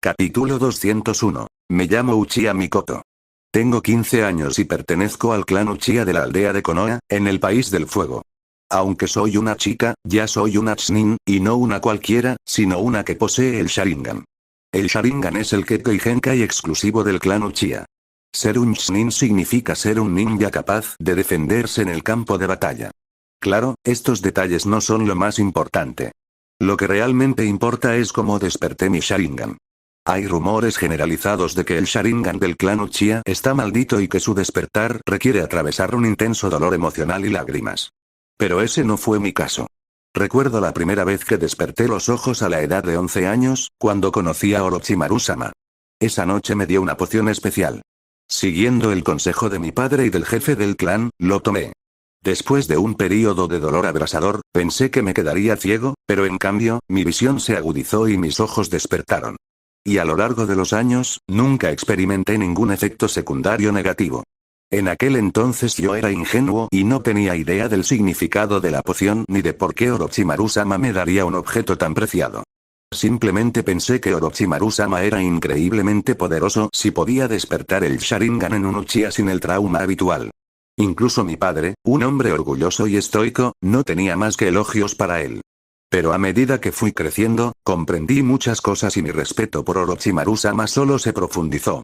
Capítulo 201. Me llamo Uchiha Mikoto. Tengo 15 años y pertenezco al clan Uchiha de la aldea de Konoha, en el país del fuego. Aunque soy una chica, ya soy una Chunin, y no una cualquiera, sino una que posee el Sharingan. El Sharingan es el Kekkei Genkai exclusivo del clan Uchiha. Ser un Chunin significa ser un ninja capaz de defenderse en el campo de batalla. Claro, estos detalles no son lo más importante. Lo que realmente importa es cómo desperté mi Sharingan. Hay rumores generalizados de que el Sharingan del clan Uchiha está maldito y que su despertar requiere atravesar un intenso dolor emocional y lágrimas. Pero ese no fue mi caso. Recuerdo la primera vez que desperté los ojos a la edad de 11 años, cuando conocí a Orochimaru-sama. Esa noche me dio una poción especial. Siguiendo el consejo de mi padre y del jefe del clan, lo tomé. Después de un período de dolor abrasador, pensé que me quedaría ciego, pero en cambio, mi visión se agudizó y mis ojos despertaron. Y a lo largo de los años, nunca experimenté ningún efecto secundario negativo. En aquel entonces yo era ingenuo y no tenía idea del significado de la poción ni de por qué Orochimaru-sama me daría un objeto tan preciado. Simplemente pensé que Orochimaru-sama era increíblemente poderoso si podía despertar el Sharingan en un Uchiha sin el trauma habitual. Incluso mi padre, un hombre orgulloso y estoico, no tenía más que elogios para él. Pero a medida que fui creciendo, comprendí muchas cosas y mi respeto por Orochimaru-sama solo se profundizó.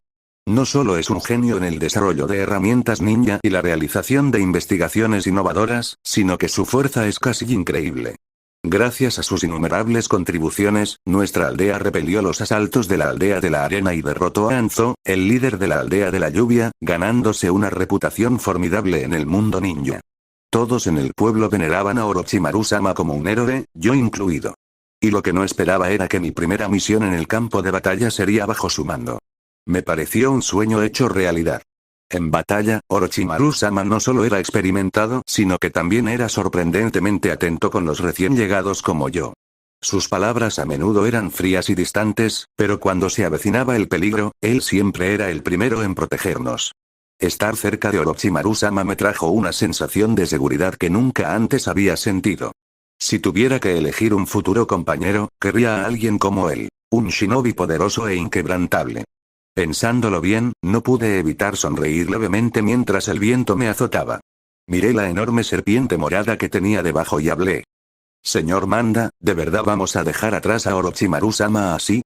No solo es un genio en el desarrollo de herramientas ninja y la realización de investigaciones innovadoras, sino que su fuerza es casi increíble. Gracias a sus innumerables contribuciones, nuestra aldea repelió los asaltos de la aldea de la arena y derrotó a Hanzo, el líder de la aldea de la lluvia, ganándose una reputación formidable en el mundo ninja. Todos en el pueblo veneraban a Orochimaru-sama como un héroe, yo incluido. Y lo que no esperaba era que mi primera misión en el campo de batalla sería bajo su mando. Me pareció un sueño hecho realidad. En batalla, Orochimaru-sama no solo era experimentado, sino que también era sorprendentemente atento con los recién llegados como yo. Sus palabras a menudo eran frías y distantes, pero cuando se avecinaba el peligro, él siempre era el primero en protegernos. Estar cerca de Orochimaru-sama me trajo una sensación de seguridad que nunca antes había sentido. Si tuviera que elegir un futuro compañero, querría a alguien como él, un shinobi poderoso e inquebrantable. Pensándolo bien, no pude evitar sonreír levemente mientras el viento me azotaba. Miré la enorme serpiente morada que tenía debajo y hablé. Señor Manda, ¿de verdad vamos a dejar atrás a Orochimaru-sama así?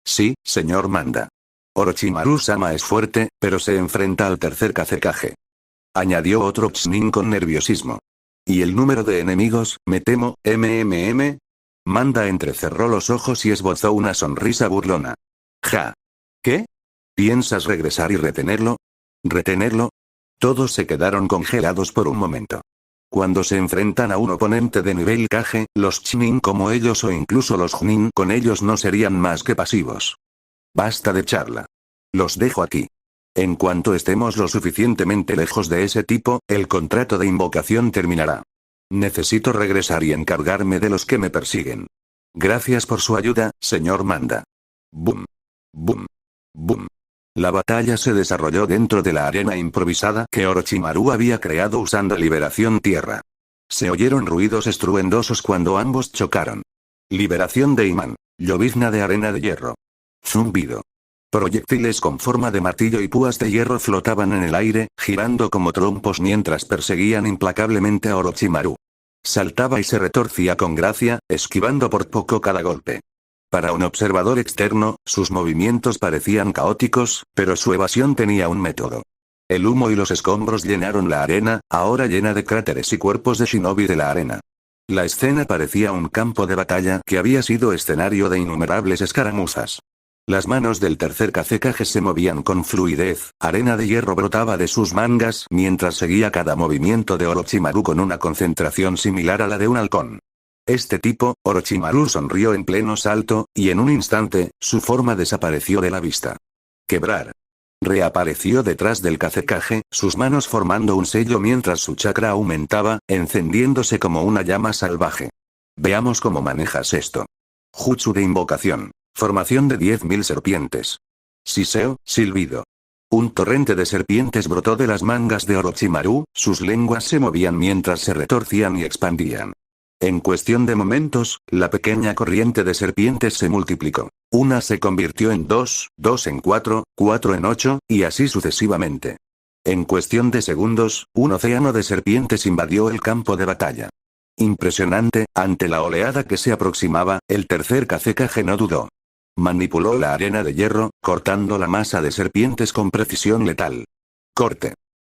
Sí, señor Manda. Orochimaru-sama es fuerte, pero se enfrenta al tercer Kazekage. Añadió otro Chunin con nerviosismo. ¿Y el número de enemigos, me temo, MMM? Manda entrecerró los ojos y esbozó una sonrisa burlona. Ja. ¿Qué? ¿Piensas regresar y retenerlo? ¿Retenerlo? Todos se quedaron congelados por un momento. Cuando se enfrentan a un oponente de nivel Kage, los Chunin como ellos o incluso los Junin con ellos no serían más que pasivos. Basta de charla. Los dejo aquí. En cuanto estemos lo suficientemente lejos de ese tipo, el contrato de invocación terminará. Necesito regresar y encargarme de los que me persiguen. Gracias por su ayuda, señor Manda. Boom. Boom. Boom. La batalla se desarrolló dentro de la arena improvisada que Orochimaru había creado usando Liberación Tierra. Se oyeron ruidos estruendosos cuando ambos chocaron. Liberación de imán. Llovizna de arena de hierro. Zumbido. Proyectiles con forma de martillo y púas de hierro flotaban en el aire, girando como trompos mientras perseguían implacablemente a Orochimaru. Saltaba y se retorcía con gracia, esquivando por poco cada golpe. Para un observador externo, sus movimientos parecían caóticos, pero su evasión tenía un método. El humo y los escombros llenaron la arena, ahora llena de cráteres y cuerpos de shinobi de la arena. La escena parecía un campo de batalla que había sido escenario de innumerables escaramuzas. Las manos del tercer Kazekage se movían con fluidez, arena de hierro brotaba de sus mangas mientras seguía cada movimiento de Orochimaru con una concentración similar a la de un halcón. Este tipo, Orochimaru sonrió en pleno salto, y en un instante, su forma desapareció de la vista. Quebrar. Reapareció detrás del Kazekage, sus manos formando un sello mientras su chakra aumentaba, encendiéndose como una llama salvaje. Veamos cómo manejas esto. Jutsu de invocación. Formación de 10.000 serpientes. Siseo, silbido. Un torrente de serpientes brotó de las mangas de Orochimaru, sus lenguas se movían mientras se retorcían y expandían. En cuestión de momentos, la pequeña corriente de serpientes se multiplicó. Una se convirtió en 2, 2 en 4, 4 en 8, y así sucesivamente. En cuestión de segundos, un océano de serpientes invadió el campo de batalla. Impresionante, ante la oleada que se aproximaba, el tercer Kazekage no dudó. Manipuló la arena de hierro, cortando la masa de serpientes con precisión letal. Corte.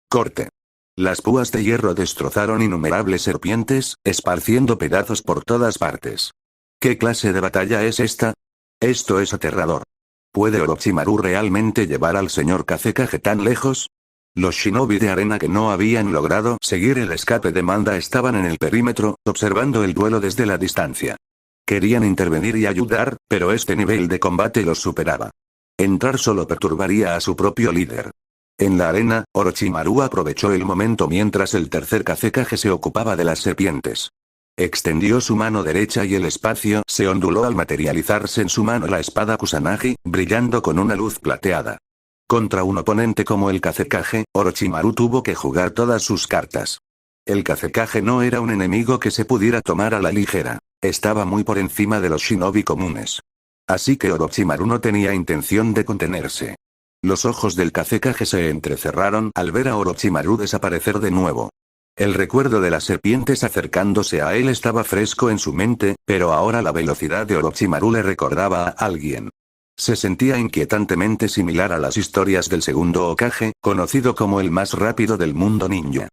Corte. Las púas de hierro destrozaron innumerables serpientes, esparciendo pedazos por todas partes. ¿Qué clase de batalla es esta? Esto es aterrador. ¿Puede Orochimaru realmente llevar al señor Kazekage tan lejos? Los shinobi de arena que no habían logrado seguir el escape de Manda estaban en el perímetro, observando el duelo desde la distancia. Querían intervenir y ayudar, pero este nivel de combate los superaba. Entrar solo perturbaría a su propio líder. En la arena, Orochimaru aprovechó el momento mientras el tercer Kazekage se ocupaba de las serpientes. Extendió su mano derecha y el espacio se onduló al materializarse en su mano la espada Kusanagi, brillando con una luz plateada. Contra un oponente como el Kazekage, Orochimaru tuvo que jugar todas sus cartas. El Kazekage no era un enemigo que se pudiera tomar a la ligera. Estaba muy por encima de los shinobi comunes. Así que Orochimaru no tenía intención de contenerse. Los ojos del Kazekage se entrecerraron al ver a Orochimaru desaparecer de nuevo. El recuerdo de las serpientes acercándose a él estaba fresco en su mente, pero ahora la velocidad de Orochimaru le recordaba a alguien. Se sentía inquietantemente similar a las historias del segundo Hokage, conocido como el más rápido del mundo ninja.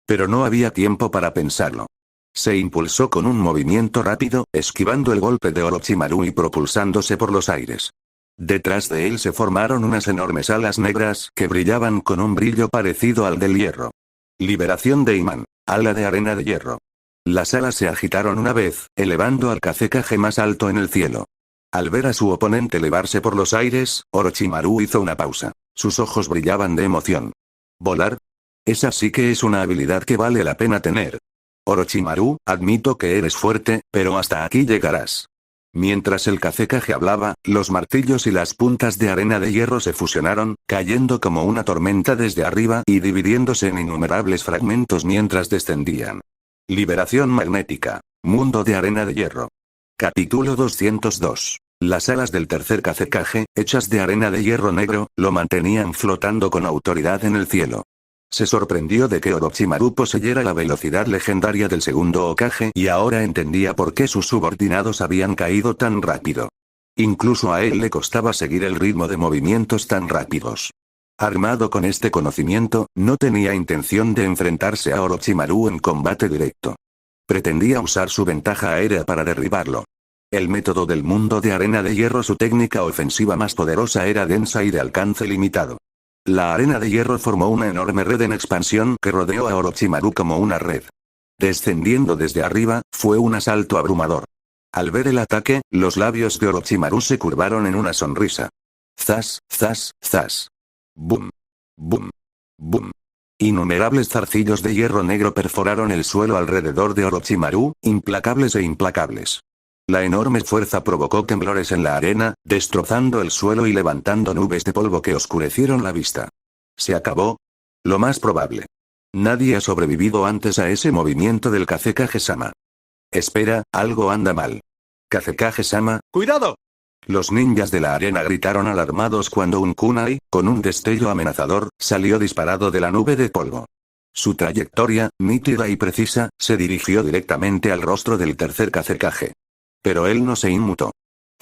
Pero no había tiempo para pensarlo. Se impulsó con un movimiento rápido, esquivando el golpe de Orochimaru y propulsándose por los aires. Detrás de él se formaron unas enormes alas negras que brillaban con un brillo parecido al del hierro. Liberación de imán. Ala de arena de hierro. Las alas se agitaron una vez, elevando al Kazekage más alto en el cielo. Al ver a su oponente elevarse por los aires, Orochimaru hizo una pausa. Sus ojos brillaban de emoción. ¿Volar? Esa sí que es una habilidad que vale la pena tener. Orochimaru, admito que eres fuerte, pero hasta aquí llegarás. Mientras el Kazekage hablaba, los martillos y las puntas de arena de hierro se fusionaron, cayendo como una tormenta desde arriba y dividiéndose en innumerables fragmentos mientras descendían. Liberación magnética. Mundo de arena de hierro. Capítulo 202. Las alas del tercer Kazekage, hechas de arena de hierro negro, lo mantenían flotando con autoridad en el cielo. Se sorprendió de que Orochimaru poseyera la velocidad legendaria del segundo Hokage y ahora entendía por qué sus subordinados habían caído tan rápido. Incluso a él le costaba seguir el ritmo de movimientos tan rápidos. Armado con este conocimiento, no tenía intención de enfrentarse a Orochimaru en combate directo. Pretendía usar su ventaja aérea para derribarlo. El método del mundo de arena de hierro, su técnica ofensiva más poderosa, era densa y de alcance limitado. La arena de hierro formó una enorme red en expansión que rodeó a Orochimaru como una red. Descendiendo desde arriba, fue un asalto abrumador. Al ver el ataque, los labios de Orochimaru se curvaron en una sonrisa. Zas, zas, zas. Boom. Boom. Boom. Innumerables zarcillos de hierro negro perforaron el suelo alrededor de Orochimaru, implacables e implacables. La enorme fuerza provocó temblores en la arena, destrozando el suelo y levantando nubes de polvo que oscurecieron la vista. ¿Se acabó? Lo más probable. Nadie ha sobrevivido antes a ese movimiento del Kazekage-sama. Espera, algo anda mal. Kazekage-sama, ¡cuidado! Los ninjas de la arena gritaron alarmados cuando un kunai, con un destello amenazador, salió disparado de la nube de polvo. Su trayectoria, nítida y precisa, se dirigió directamente al rostro del tercer Kazekage. Pero él no se inmutó.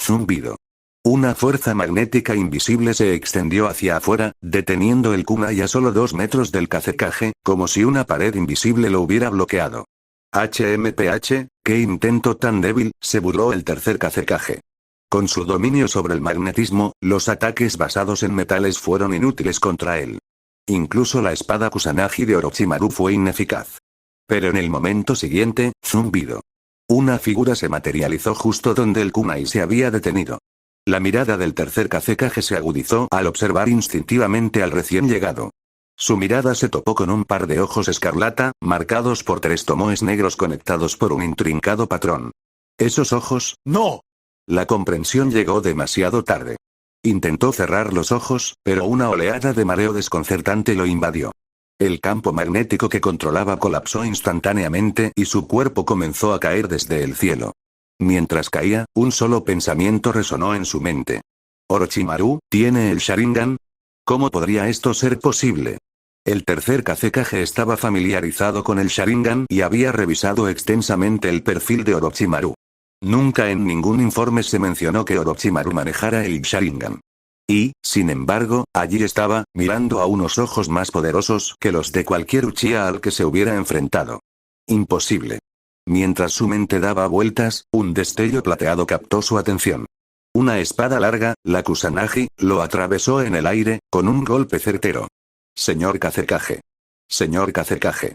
Zumbido. Una fuerza magnética invisible se extendió hacia afuera, deteniendo el kunai a solo 2 metros del Kazekage, como si una pared invisible lo hubiera bloqueado. HMPH, qué intento tan débil, se burló el tercer Kazekage. Con su dominio sobre el magnetismo, los ataques basados en metales fueron inútiles contra él. Incluso la espada Kusanagi de Orochimaru fue ineficaz. Pero en el momento siguiente, zumbido. Una figura se materializó justo donde el kunai se había detenido. La mirada del tercer Kazekage se agudizó al observar instintivamente al recién llegado. Su mirada se topó con un par de ojos escarlata, marcados por 3 tomoes negros conectados por un intrincado patrón. Esos ojos, ¡no! La comprensión llegó demasiado tarde. Intentó cerrar los ojos, pero una oleada de mareo desconcertante lo invadió. El campo magnético que controlaba colapsó instantáneamente y su cuerpo comenzó a caer desde el cielo. Mientras caía, un solo pensamiento resonó en su mente. ¿Orochimaru tiene el Sharingan? ¿Cómo podría esto ser posible? El tercer Kazekage estaba familiarizado con el Sharingan y había revisado extensamente el perfil de Orochimaru. Nunca en ningún informe se mencionó que Orochimaru manejara el Sharingan. Y, sin embargo, allí estaba, mirando a unos ojos más poderosos que los de cualquier Uchiha al que se hubiera enfrentado. Imposible. Mientras su mente daba vueltas, un destello plateado captó su atención. Una espada larga, la Kusanagi, lo atravesó en el aire, con un golpe certero. Señor Kazekage. Señor Kazekage.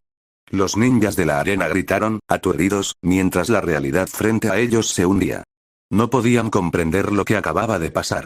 Los ninjas de la arena gritaron, aturdidos, mientras la realidad frente a ellos se hundía. No podían comprender lo que acababa de pasar.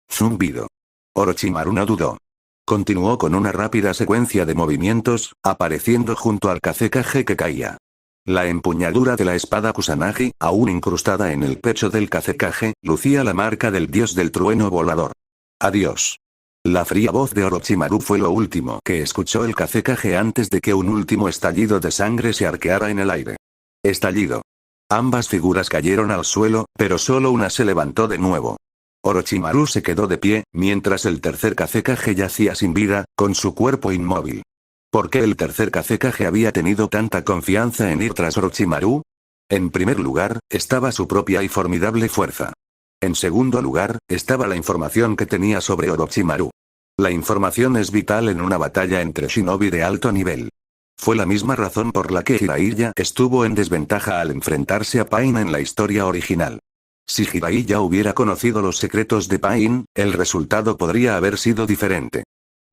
Zumbido. Orochimaru no dudó. Continuó con una rápida secuencia de movimientos, apareciendo junto al Kazekage que caía. La empuñadura de la espada Kusanagi, aún incrustada en el pecho del Kazekage, lucía la marca del dios del trueno volador. Adiós. La fría voz de Orochimaru fue lo último que escuchó el Kazekage antes de que un último estallido de sangre se arqueara en el aire. Estallido. Ambas figuras cayeron al suelo, pero solo una se levantó de nuevo. Orochimaru se quedó de pie, mientras el tercer Kazekage yacía sin vida, con su cuerpo inmóvil. ¿Por qué el tercer Kazekage había tenido tanta confianza en ir tras Orochimaru? En primer lugar, estaba su propia y formidable fuerza. En segundo lugar, estaba la información que tenía sobre Orochimaru. La información es vital en una batalla entre shinobi de alto nivel. Fue la misma razón por la que Jiraiya estuvo en desventaja al enfrentarse a Pain en la historia original. Si Jiraiya hubiera conocido los secretos de Pain, el resultado podría haber sido diferente.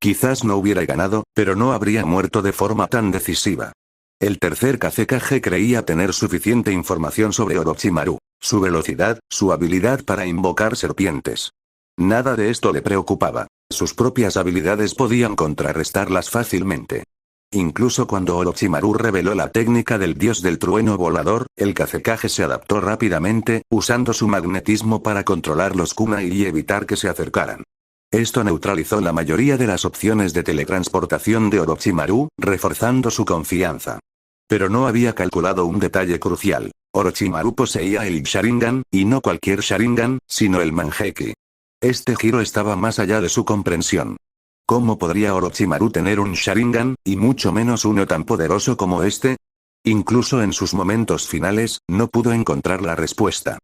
Quizás no hubiera ganado, pero no habría muerto de forma tan decisiva. El tercer Kazekage creía tener suficiente información sobre Orochimaru, su velocidad, su habilidad para invocar serpientes. Nada de esto le preocupaba. Sus propias habilidades podían contrarrestarlas fácilmente. Incluso cuando Orochimaru reveló la técnica del dios del trueno volador, el Kazekage se adaptó rápidamente, usando su magnetismo para controlar los kunai y evitar que se acercaran. Esto neutralizó la mayoría de las opciones de teletransportación de Orochimaru, reforzando su confianza. Pero no había calculado un detalle crucial. Orochimaru poseía el Sharingan, y no cualquier Sharingan, sino el Mangekyō. Este giro estaba más allá de su comprensión. ¿Cómo podría Orochimaru tener un Sharingan, y mucho menos uno tan poderoso como este? Incluso en sus momentos finales, no pudo encontrar la respuesta.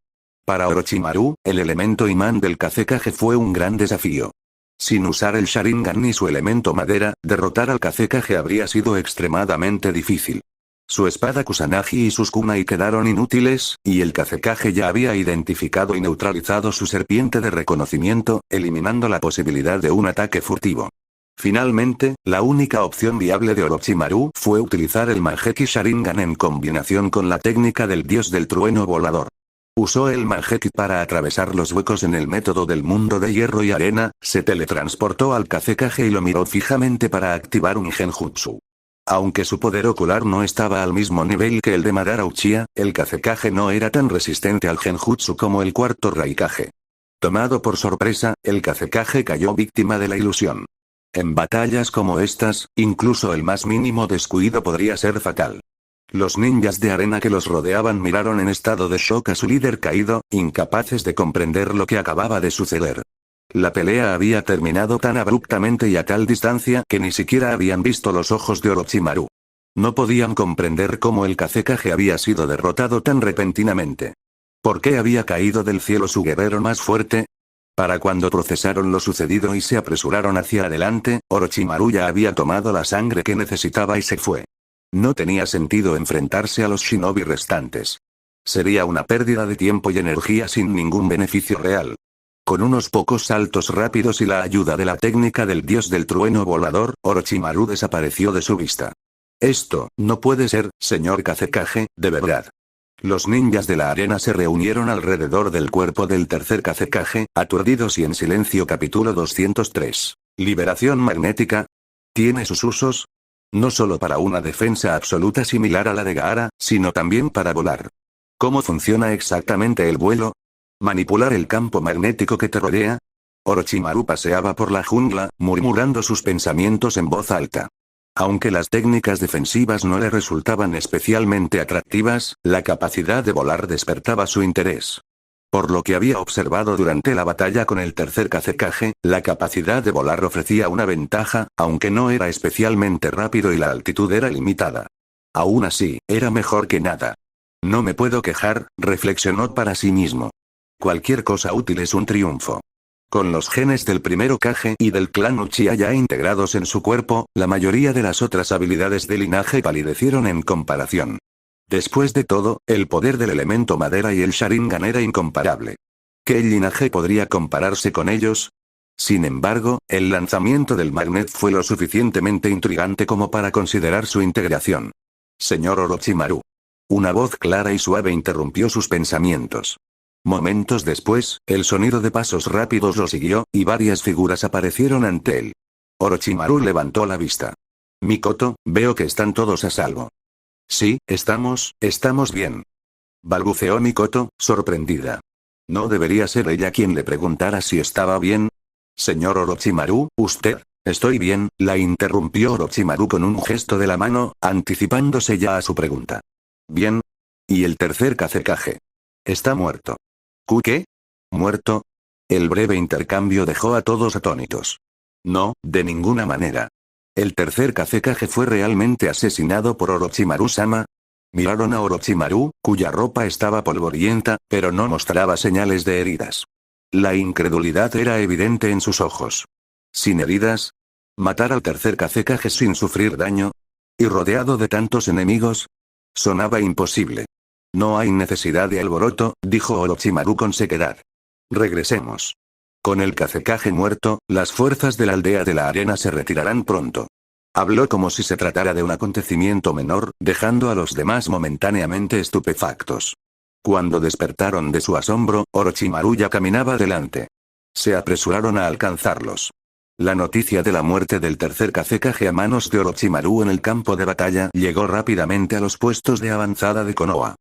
Para Orochimaru, el elemento imán del Kazekage fue un gran desafío. Sin usar el Sharingan ni su elemento madera, derrotar al Kazekage habría sido extremadamente difícil. Su espada Kusanagi y sus kunai quedaron inútiles, y el Kazekage ya había identificado y neutralizado su serpiente de reconocimiento, eliminando la posibilidad de un ataque furtivo. Finalmente, la única opción viable de Orochimaru fue utilizar el Mangekyō Sharingan en combinación con la técnica del dios del trueno volador. Usó el Mangekyō para atravesar los huecos en el método del mundo de hierro y arena, se teletransportó al Kazekage y lo miró fijamente para activar un genjutsu. Aunque su poder ocular no estaba al mismo nivel que el de Madara Uchiha, el Kazekage no era tan resistente al genjutsu como el cuarto Raikage. Tomado por sorpresa, el Kazekage cayó víctima de la ilusión. En batallas como estas, incluso el más mínimo descuido podría ser fatal. Los ninjas de arena que los rodeaban miraron en estado de shock a su líder caído, incapaces de comprender lo que acababa de suceder. La pelea había terminado tan abruptamente y a tal distancia que ni siquiera habían visto los ojos de Orochimaru. No podían comprender cómo el Kazekage había sido derrotado tan repentinamente. ¿Por qué había caído del cielo su guerrero más fuerte? Para cuando procesaron lo sucedido y se apresuraron hacia adelante, Orochimaru ya había tomado la sangre que necesitaba y se fue. No tenía sentido enfrentarse a los shinobi restantes. Sería una pérdida de tiempo y energía sin ningún beneficio real. Con unos pocos saltos rápidos y la ayuda de la técnica del dios del trueno volador, Orochimaru desapareció de su vista. Esto, no puede ser, señor Kazekage, de verdad. Los ninjas de la arena se reunieron alrededor del cuerpo del tercer Kazekage, aturdidos y en silencio. Capítulo 203. Liberación magnética. ¿Tiene sus usos? No solo para una defensa absoluta similar a la de Gaara, sino también para volar. ¿Cómo funciona exactamente el vuelo? ¿Manipular el campo magnético que te rodea? Orochimaru paseaba por la jungla, murmurando sus pensamientos en voz alta. Aunque las técnicas defensivas no le resultaban especialmente atractivas, la capacidad de volar despertaba su interés. Por lo que había observado durante la batalla con el tercer Kazekage, la capacidad de volar ofrecía una ventaja, aunque no era especialmente rápido y la altitud era limitada. Aún así, era mejor que nada. No me puedo quejar, reflexionó para sí mismo. Cualquier cosa útil es un triunfo. Con los genes del primero Kage y del clan Uchiha ya integrados en su cuerpo, la mayoría de las otras habilidades del linaje palidecieron en comparación. Después de todo, el poder del elemento madera y el Sharingan era incomparable. ¿Qué linaje podría compararse con ellos? Sin embargo, el lanzamiento del magnet fue lo suficientemente intrigante como para considerar su integración. Señor Orochimaru. Una voz clara y suave interrumpió sus pensamientos. Momentos después, el sonido de pasos rápidos lo siguió, y varias figuras aparecieron ante él. Orochimaru levantó la vista. Mikoto, veo que están todos a salvo. Sí, estamos bien. Balbuceó Mikoto, sorprendida. ¿No debería ser ella quien le preguntara si estaba bien? Señor Orochimaru, usted. Estoy bien, la interrumpió Orochimaru con un gesto de la mano, anticipándose ya a su pregunta. Bien. ¿Y el tercer Kazekage? Está muerto. ¿Qué? ¿Muerto? El breve intercambio dejó a todos atónitos. No, de ninguna manera. ¿El tercer Kazekage fue realmente asesinado por Orochimaru-sama? Miraron a Orochimaru, cuya ropa estaba polvorienta, pero no mostraba señales de heridas. La incredulidad era evidente en sus ojos. ¿Sin heridas? ¿Matar al tercer Kazekage sin sufrir daño? ¿Y rodeado de tantos enemigos? Sonaba imposible. No hay necesidad de alboroto, dijo Orochimaru con sequedad. Regresemos. Con el Kazekage muerto, las fuerzas de la aldea de la arena se retirarán pronto. Habló como si se tratara de un acontecimiento menor, dejando a los demás momentáneamente estupefactos. Cuando despertaron de su asombro, Orochimaru ya caminaba adelante. Se apresuraron a alcanzarlos. La noticia de la muerte del tercer Kazekage a manos de Orochimaru en el campo de batalla llegó rápidamente a los puestos de avanzada de Konoha.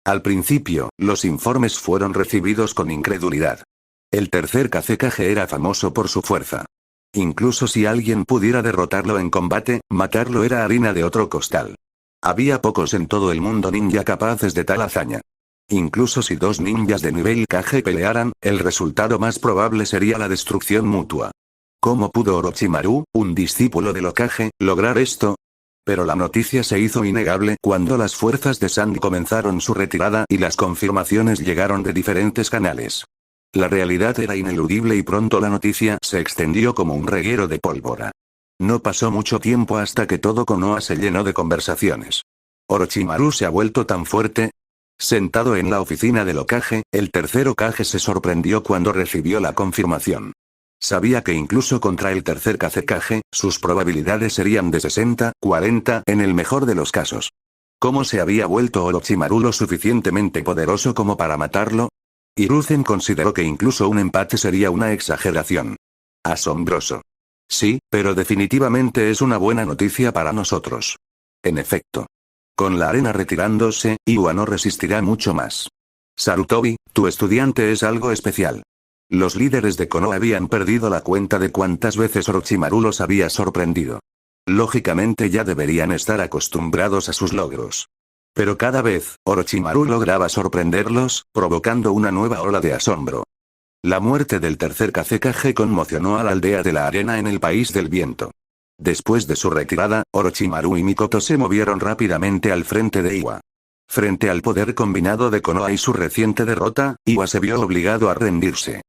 Al principio, los informes fueron recibidos con incredulidad. El tercer Kazekage era famoso por su fuerza. Incluso si alguien pudiera derrotarlo en combate, matarlo era harina de otro costal. Había pocos en todo el mundo ninja capaces de tal hazaña. Incluso si dos ninjas de nivel Kage pelearan, el resultado más probable sería la destrucción mutua. ¿Cómo pudo Orochimaru, un discípulo del Hokage, lograr esto? Pero la noticia se hizo innegable cuando las fuerzas de Sandy comenzaron su retirada y las confirmaciones llegaron de diferentes canales. La realidad era ineludible y pronto la noticia se extendió como un reguero de pólvora. No pasó mucho tiempo hasta que todo Konoha se llenó de conversaciones. ¿Orochimaru se ha vuelto tan fuerte? Sentado en la oficina del Hokage, el tercer Hokage se sorprendió cuando recibió la confirmación. Sabía que incluso contra el tercer Kazekage, sus probabilidades serían de 60-40 en el mejor de los casos. ¿Cómo se había vuelto Orochimaru lo suficientemente poderoso como para matarlo? Hiruzen consideró que incluso un empate sería una exageración. Asombroso. Sí, pero definitivamente es una buena noticia para nosotros. En efecto. Con la arena retirándose, Iwa no resistirá mucho más. Sarutobi, tu estudiante es algo especial. Los líderes de Konoha habían perdido la cuenta de cuántas veces Orochimaru los había sorprendido. Lógicamente ya deberían estar acostumbrados a sus logros. Pero cada vez, Orochimaru lograba sorprenderlos, provocando una nueva ola de asombro. La muerte del tercer Kazekage conmocionó a la aldea de la arena en el país del viento. Después de su retirada, Orochimaru y Mikoto se movieron rápidamente al frente de Iwa. Frente al poder combinado de Konoha y su reciente derrota, Iwa se vio obligado a rendirse.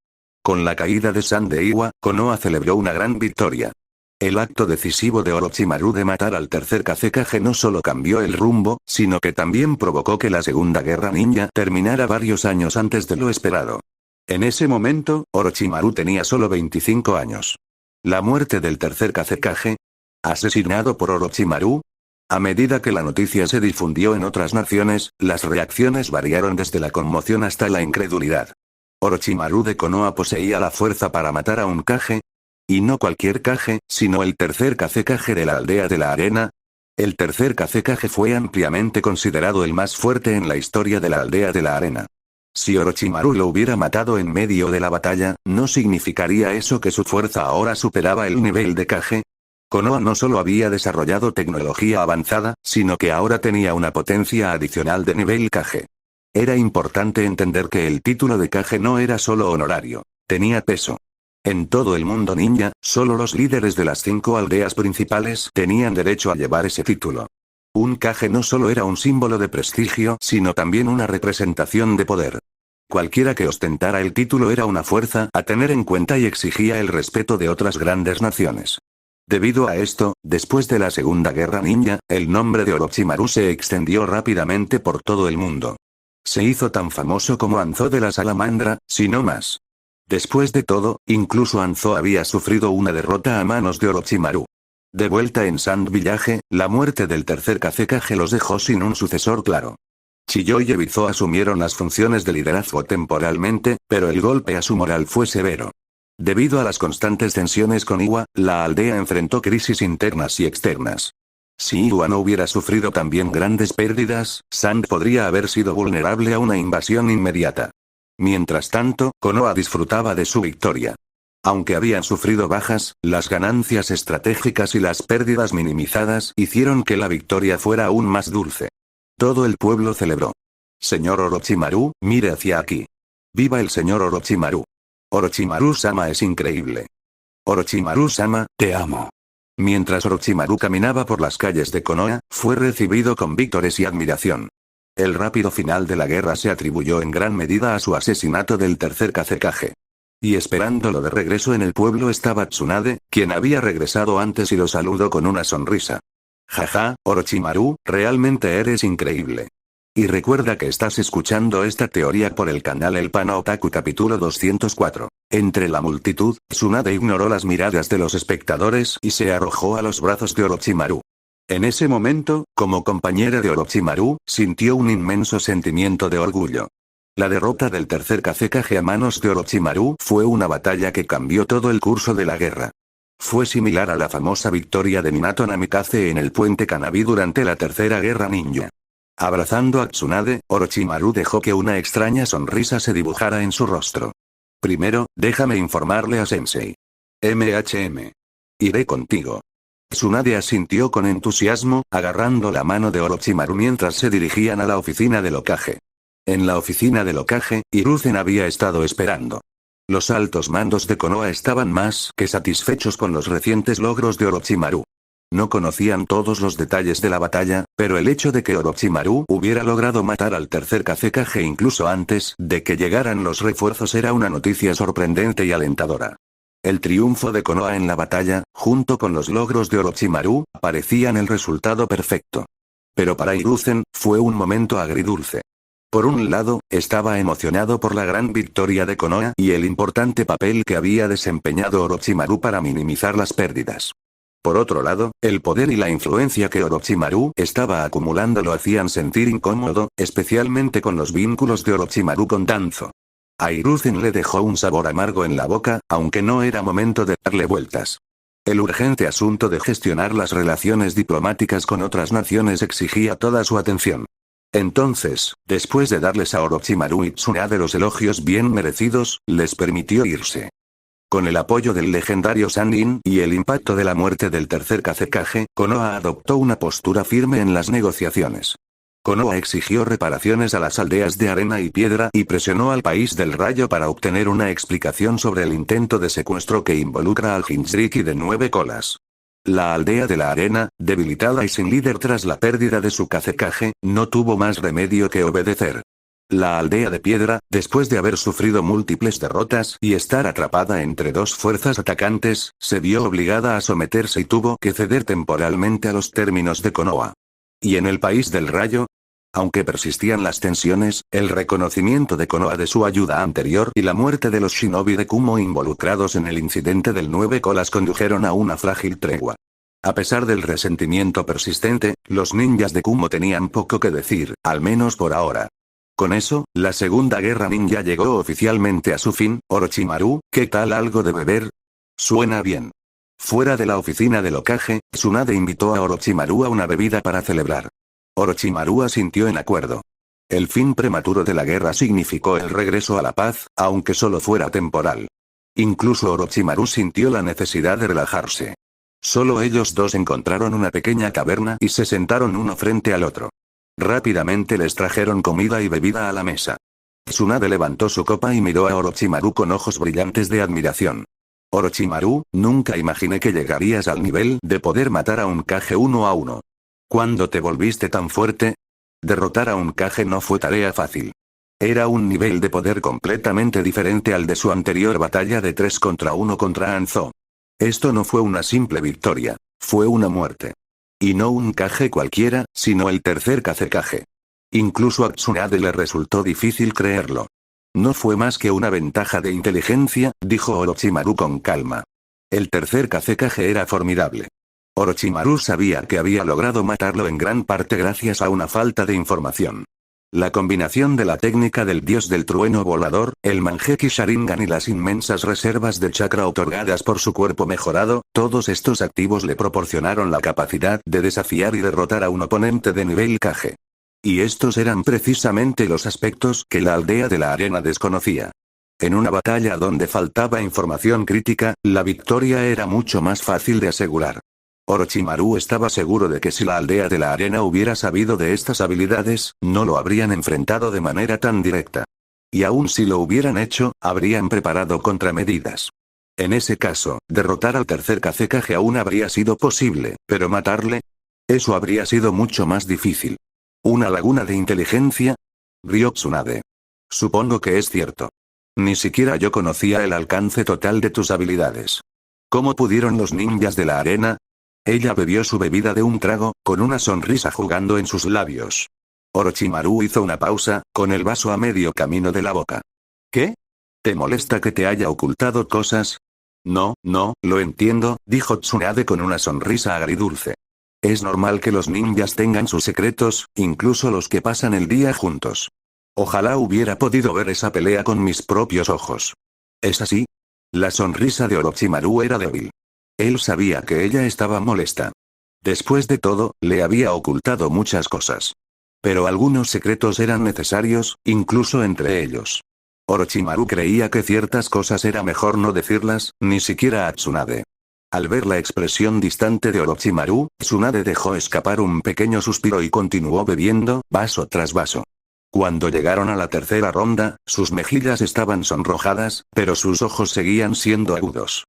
Con la caída de San de Iwa, Konoha celebró una gran victoria. El acto decisivo de Orochimaru de matar al tercer Kazekage no solo cambió el rumbo, sino que también provocó que la Segunda Guerra Ninja terminara varios años antes de lo esperado. En ese momento, Orochimaru tenía solo 25 años. La muerte del tercer Kazekage, asesinado por Orochimaru. A medida que la noticia se difundió en otras naciones, las reacciones variaron desde la conmoción hasta la incredulidad. Orochimaru de Konoha poseía la fuerza para matar a un Kage. Y no cualquier Kage, sino el tercer Kazekage de la aldea de la arena. El tercer Kazekage fue ampliamente considerado el más fuerte en la historia de la aldea de la arena. Si Orochimaru lo hubiera matado en medio de la batalla, ¿no significaría eso que su fuerza ahora superaba el nivel de Kage? Konoha no solo había desarrollado tecnología avanzada, sino que ahora tenía una potencia adicional de nivel Kage. Era importante entender que el título de Kage no era solo honorario, tenía peso. En todo el mundo ninja, solo los líderes de las 5 aldeas principales tenían derecho a llevar ese título. Un Kage no solo era un símbolo de prestigio, sino también una representación de poder. Cualquiera que ostentara el título era una fuerza a tener en cuenta y exigía el respeto de otras grandes naciones. Debido a esto, después de la Segunda Guerra Ninja, el nombre de Orochimaru se extendió rápidamente por todo el mundo. Se hizo tan famoso como Hanzo de la Salamandra, si no más. Después de todo, incluso Hanzo había sufrido una derrota a manos de Orochimaru. De vuelta en Sand Village, la muerte del tercer Kazekage los dejó sin un sucesor claro. Chiyou y Ebizo asumieron las funciones de liderazgo temporalmente, pero el golpe a su moral fue severo. Debido a las constantes tensiones con Iwa, la aldea enfrentó crisis internas y externas. Si Iwa no hubiera sufrido también grandes pérdidas, Sand podría haber sido vulnerable a una invasión inmediata. Mientras tanto, Konoha disfrutaba de su victoria. Aunque habían sufrido bajas, las ganancias estratégicas y las pérdidas minimizadas hicieron que la victoria fuera aún más dulce. Todo el pueblo celebró. Señor Orochimaru, mire hacia aquí. ¡Viva el señor Orochimaru! Orochimaru-sama es increíble. Orochimaru-sama, te amo. Mientras Orochimaru caminaba por las calles de Konoha, fue recibido con víctores y admiración. El rápido final de la guerra se atribuyó en gran medida a su asesinato del tercer Kazekage. Y esperándolo de regreso en el pueblo estaba Tsunade, quien había regresado antes y lo saludó con una sonrisa. Jaja, Orochimaru, realmente eres increíble. Y recuerda que estás escuchando esta teoría por el canal El Pana Otaku capítulo 204. Entre la multitud, Tsunade ignoró las miradas de los espectadores y se arrojó a los brazos de Orochimaru. En ese momento, como compañera de Orochimaru, sintió un inmenso sentimiento de orgullo. La derrota del tercer Kazekage a manos de Orochimaru fue una batalla que cambió todo el curso de la guerra. Fue similar a la famosa victoria de Minato Namikaze en el puente Kanabi durante la tercera guerra ninja. Abrazando a Tsunade, Orochimaru dejó que una extraña sonrisa se dibujara en su rostro. Primero, déjame informarle a Sensei. Iré contigo. Tsunade asintió con entusiasmo, agarrando la mano de Orochimaru mientras se dirigían a la oficina del Hokage. En la oficina del Hokage, Hiruzen había estado esperando. Los altos mandos de Konoha estaban más que satisfechos con los recientes logros de Orochimaru. No conocían todos los detalles de la batalla, pero el hecho de que Orochimaru hubiera logrado matar al tercer Kazekage incluso antes de que llegaran los refuerzos era una noticia sorprendente y alentadora. El triunfo de Konoha en la batalla, junto con los logros de Orochimaru, parecían el resultado perfecto. Pero para Hiruzen, fue un momento agridulce. Por un lado, estaba emocionado por la gran victoria de Konoha y el importante papel que había desempeñado Orochimaru para minimizar las pérdidas. Por otro lado, el poder y la influencia que Orochimaru estaba acumulando lo hacían sentir incómodo, especialmente con los vínculos de Orochimaru con Danzo. A Hiruzen le dejó un sabor amargo en la boca, aunque no era momento de darle vueltas. El urgente asunto de gestionar las relaciones diplomáticas con otras naciones exigía toda su atención. Entonces, después de darles a Orochimaru y Tsunade los elogios bien merecidos, les permitió irse. Con el apoyo del legendario Sannin y el impacto de la muerte del tercer Kazekage, Konoha adoptó una postura firme en las negociaciones. Konoha exigió reparaciones a las aldeas de arena y piedra y presionó al país del rayo para obtener una explicación sobre el intento de secuestro que involucra al Jinchuriki de 9 colas. La aldea de la arena, debilitada y sin líder tras la pérdida de su Kazekage, no tuvo más remedio que obedecer. La aldea de piedra, después de haber sufrido múltiples derrotas y estar atrapada entre dos fuerzas atacantes, se vio obligada a someterse y tuvo que ceder temporalmente a los términos de Konoha. ¿Y en el país del rayo? Aunque persistían las tensiones, el reconocimiento de Konoha de su ayuda anterior y la muerte de los shinobi de Kumo involucrados en el incidente del 9 colas condujeron a una frágil tregua. A pesar del resentimiento persistente, los ninjas de Kumo tenían poco que decir, al menos por ahora. Con eso, la Segunda Guerra Ninja llegó oficialmente a su fin. Orochimaru, ¿qué tal algo de beber? Suena bien. Fuera de la oficina del Hokage, Tsunade invitó a Orochimaru a una bebida para celebrar. Orochimaru asintió en acuerdo. El fin prematuro de la guerra significó el regreso a la paz, aunque solo fuera temporal. Incluso Orochimaru sintió la necesidad de relajarse. Solo ellos dos encontraron una pequeña caverna y se sentaron uno frente al otro. Rápidamente les trajeron comida y bebida a la mesa. Tsunade levantó su copa y miró a Orochimaru con ojos brillantes de admiración. Orochimaru, nunca imaginé que llegarías al nivel de poder matar a un Kage uno a uno. ¿Cuándo te volviste tan fuerte? Derrotar a un Kage no fue tarea fácil. Era un nivel de poder completamente diferente al de su anterior batalla de 3 contra 1 contra Hanzo. Esto no fue una simple victoria, fue una muerte. Y no un Kage cualquiera, sino el tercer Kazekage. Incluso a Tsunade le resultó difícil creerlo. No fue más que una ventaja de inteligencia, dijo Orochimaru con calma. El tercer Kazekage era formidable. Orochimaru sabía que había logrado matarlo en gran parte gracias a una falta de información. La combinación de la técnica del dios del trueno volador, el Mangekyou Sharingan y las inmensas reservas de chakra otorgadas por su cuerpo mejorado, todos estos activos le proporcionaron la capacidad de desafiar y derrotar a un oponente de nivel Kage. Y estos eran precisamente los aspectos que la aldea de la arena desconocía. En una batalla donde faltaba información crítica, la victoria era mucho más fácil de asegurar. Orochimaru estaba seguro de que si la aldea de la arena hubiera sabido de estas habilidades, no lo habrían enfrentado de manera tan directa. Y aun si lo hubieran hecho, habrían preparado contramedidas. En ese caso, derrotar al tercer Kazekage aún habría sido posible, pero matarle, eso habría sido mucho más difícil. ¿Una laguna de inteligencia? Rió Tsunade. Supongo que es cierto. Ni siquiera yo conocía el alcance total de tus habilidades. ¿Cómo pudieron los ninjas de la arena? Ella bebió su bebida de un trago, con una sonrisa jugando en sus labios. Orochimaru hizo una pausa, con el vaso a medio camino de la boca. ¿Qué? ¿Te molesta que te haya ocultado cosas? No, lo entiendo, dijo Tsunade con una sonrisa agridulce. Es normal que los ninjas tengan sus secretos, incluso los que pasan el día juntos. Ojalá hubiera podido ver esa pelea con mis propios ojos. ¿Es así? La sonrisa de Orochimaru era débil. Él sabía que ella estaba molesta. Después de todo, le había ocultado muchas cosas. Pero algunos secretos eran necesarios, incluso entre ellos. Orochimaru creía que ciertas cosas era mejor no decirlas, ni siquiera a Tsunade. Al ver la expresión distante de Orochimaru, Tsunade dejó escapar un pequeño suspiro y continuó bebiendo, vaso tras vaso. Cuando llegaron a la tercera ronda, sus mejillas estaban sonrojadas, pero sus ojos seguían siendo agudos.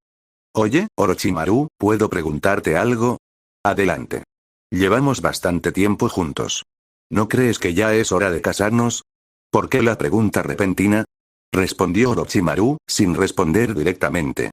Oye, Orochimaru, ¿puedo preguntarte algo? Adelante. Llevamos bastante tiempo juntos. ¿No crees que ya es hora de casarnos? ¿Por qué la pregunta repentina? Respondió Orochimaru, sin responder directamente.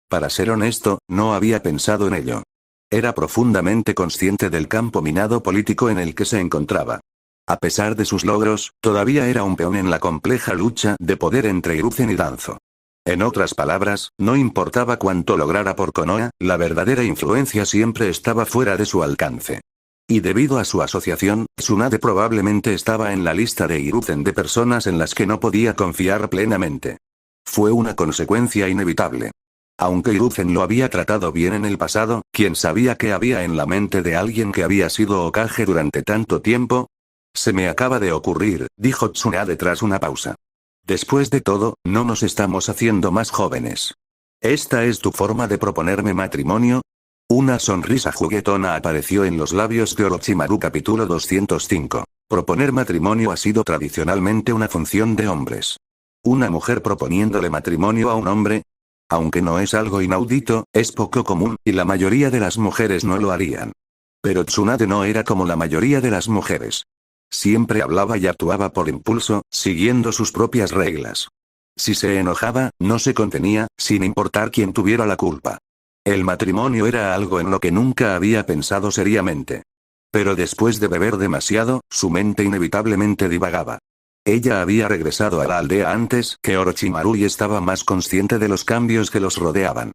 Para ser honesto, no había pensado en ello. Era profundamente consciente del campo minado político en el que se encontraba. A pesar de sus logros, todavía era un peón en la compleja lucha de poder entre Hiruzen y Danzo. En otras palabras, no importaba cuánto lograra por Konoha, la verdadera influencia siempre estaba fuera de su alcance. Y debido a su asociación, Tsunade probablemente estaba en la lista de Hiruzen de personas en las que no podía confiar plenamente. Fue una consecuencia inevitable. Aunque Hiruzen lo había tratado bien en el pasado, ¿quién sabía qué había en la mente de alguien que había sido Hokage durante tanto tiempo? Se me acaba de ocurrir, dijo Tsunade tras una pausa. Después de todo, no nos estamos haciendo más jóvenes. ¿Esta es tu forma de proponerme matrimonio? Una sonrisa juguetona apareció en los labios de Orochimaru. Capítulo 205. Proponer matrimonio ha sido tradicionalmente una función de hombres. ¿Una mujer proponiéndole matrimonio a un hombre? Aunque no es algo inaudito, es poco común, y la mayoría de las mujeres no lo harían. Pero Tsunade no era como la mayoría de las mujeres. Siempre hablaba y actuaba por impulso, siguiendo sus propias reglas. Si se enojaba, no se contenía, sin importar quién tuviera la culpa. El matrimonio era algo en lo que nunca había pensado seriamente. Pero después de beber demasiado, su mente inevitablemente divagaba. Ella había regresado a la aldea antes que Orochimaru y estaba más consciente de los cambios que los rodeaban.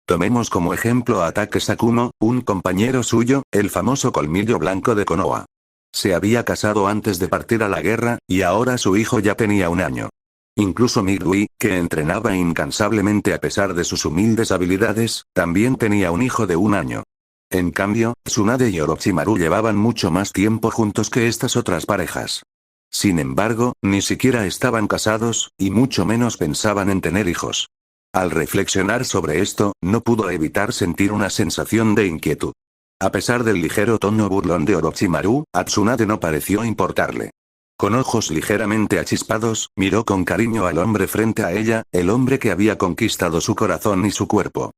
Tomemos como ejemplo a Take-Sakumo, un compañero suyo, el famoso colmillo blanco de Konoha. Se había casado antes de partir a la guerra, y ahora su hijo ya tenía 1 año. Incluso Midway, que entrenaba incansablemente a pesar de sus humildes habilidades, también tenía un hijo de 1 año. En cambio, Tsunade y Orochimaru llevaban mucho más tiempo juntos que estas otras parejas. Sin embargo, ni siquiera estaban casados, y mucho menos pensaban en tener hijos. Al reflexionar sobre esto, no pudo evitar sentir una sensación de inquietud. A pesar del ligero tono burlón de Orochimaru, a Tsunade no pareció importarle. Con ojos ligeramente achispados, miró con cariño al hombre frente a ella, el hombre que había conquistado su corazón y su cuerpo.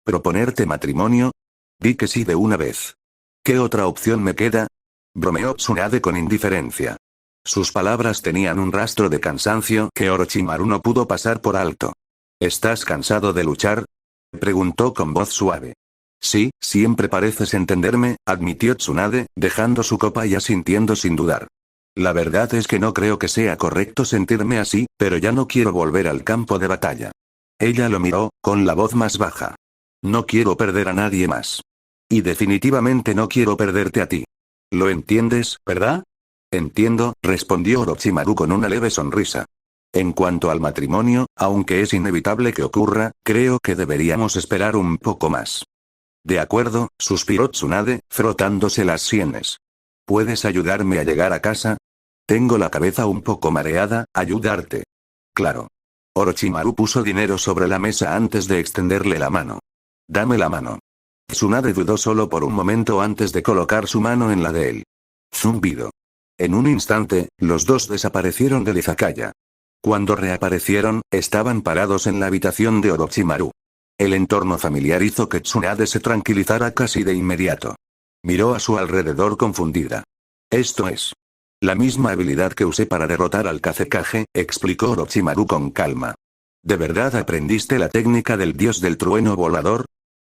¿Proponerte matrimonio? Di que sí de una vez. ¿Qué otra opción me queda? Bromeó Tsunade con indiferencia. Sus palabras tenían un rastro de cansancio que Orochimaru no pudo pasar por alto. ¿Estás cansado de luchar? Preguntó con voz suave. Sí, siempre pareces entenderme, admitió Tsunade, dejando su copa y asintiendo sin dudar. La verdad es que no creo que sea correcto sentirme así, pero ya no quiero volver al campo de batalla. Ella lo miró, con la voz más baja. No quiero perder a nadie más. Y definitivamente no quiero perderte a ti. ¿Lo entiendes, verdad? Entiendo, respondió Orochimaru con una leve sonrisa. En cuanto al matrimonio, aunque es inevitable que ocurra, creo que deberíamos esperar un poco más. De acuerdo, suspiró Tsunade, frotándose las sienes. ¿Puedes ayudarme a llegar a casa? Tengo la cabeza un poco mareada, ayudarte. Claro. Orochimaru puso dinero sobre la mesa antes de extenderle la mano. Dame la mano. Tsunade dudó solo por un momento antes de colocar su mano en la de él. Zumbido. En un instante, los dos desaparecieron del izakaya. Cuando reaparecieron, estaban parados en la habitación de Orochimaru. El entorno familiar hizo que Tsunade se tranquilizara casi de inmediato. Miró a su alrededor confundida. Esto es la misma habilidad que usé para derrotar al Kazekage, explicó Orochimaru con calma. ¿De verdad aprendiste la técnica del dios del trueno volador?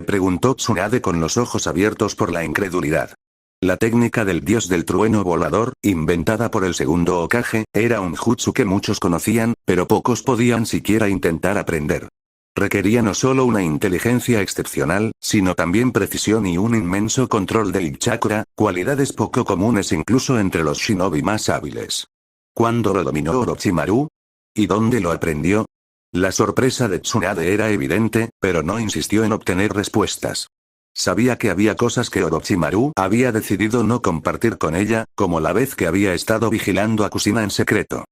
Preguntó Tsunade con los ojos abiertos por la incredulidad. La técnica del dios del trueno volador, inventada por el segundo Hokage, era un jutsu que muchos conocían, pero pocos podían siquiera intentar aprender. Requería no solo una inteligencia excepcional, sino también precisión y un inmenso control del chakra, cualidades poco comunes incluso entre los shinobi más hábiles. ¿Cuándo lo dominó Orochimaru? ¿Y dónde lo aprendió? La sorpresa de Tsunade era evidente, pero no insistió en obtener respuestas. Sabía que había cosas que Orochimaru había decidido no compartir con ella, como la vez que había estado vigilando a Kushina en secreto.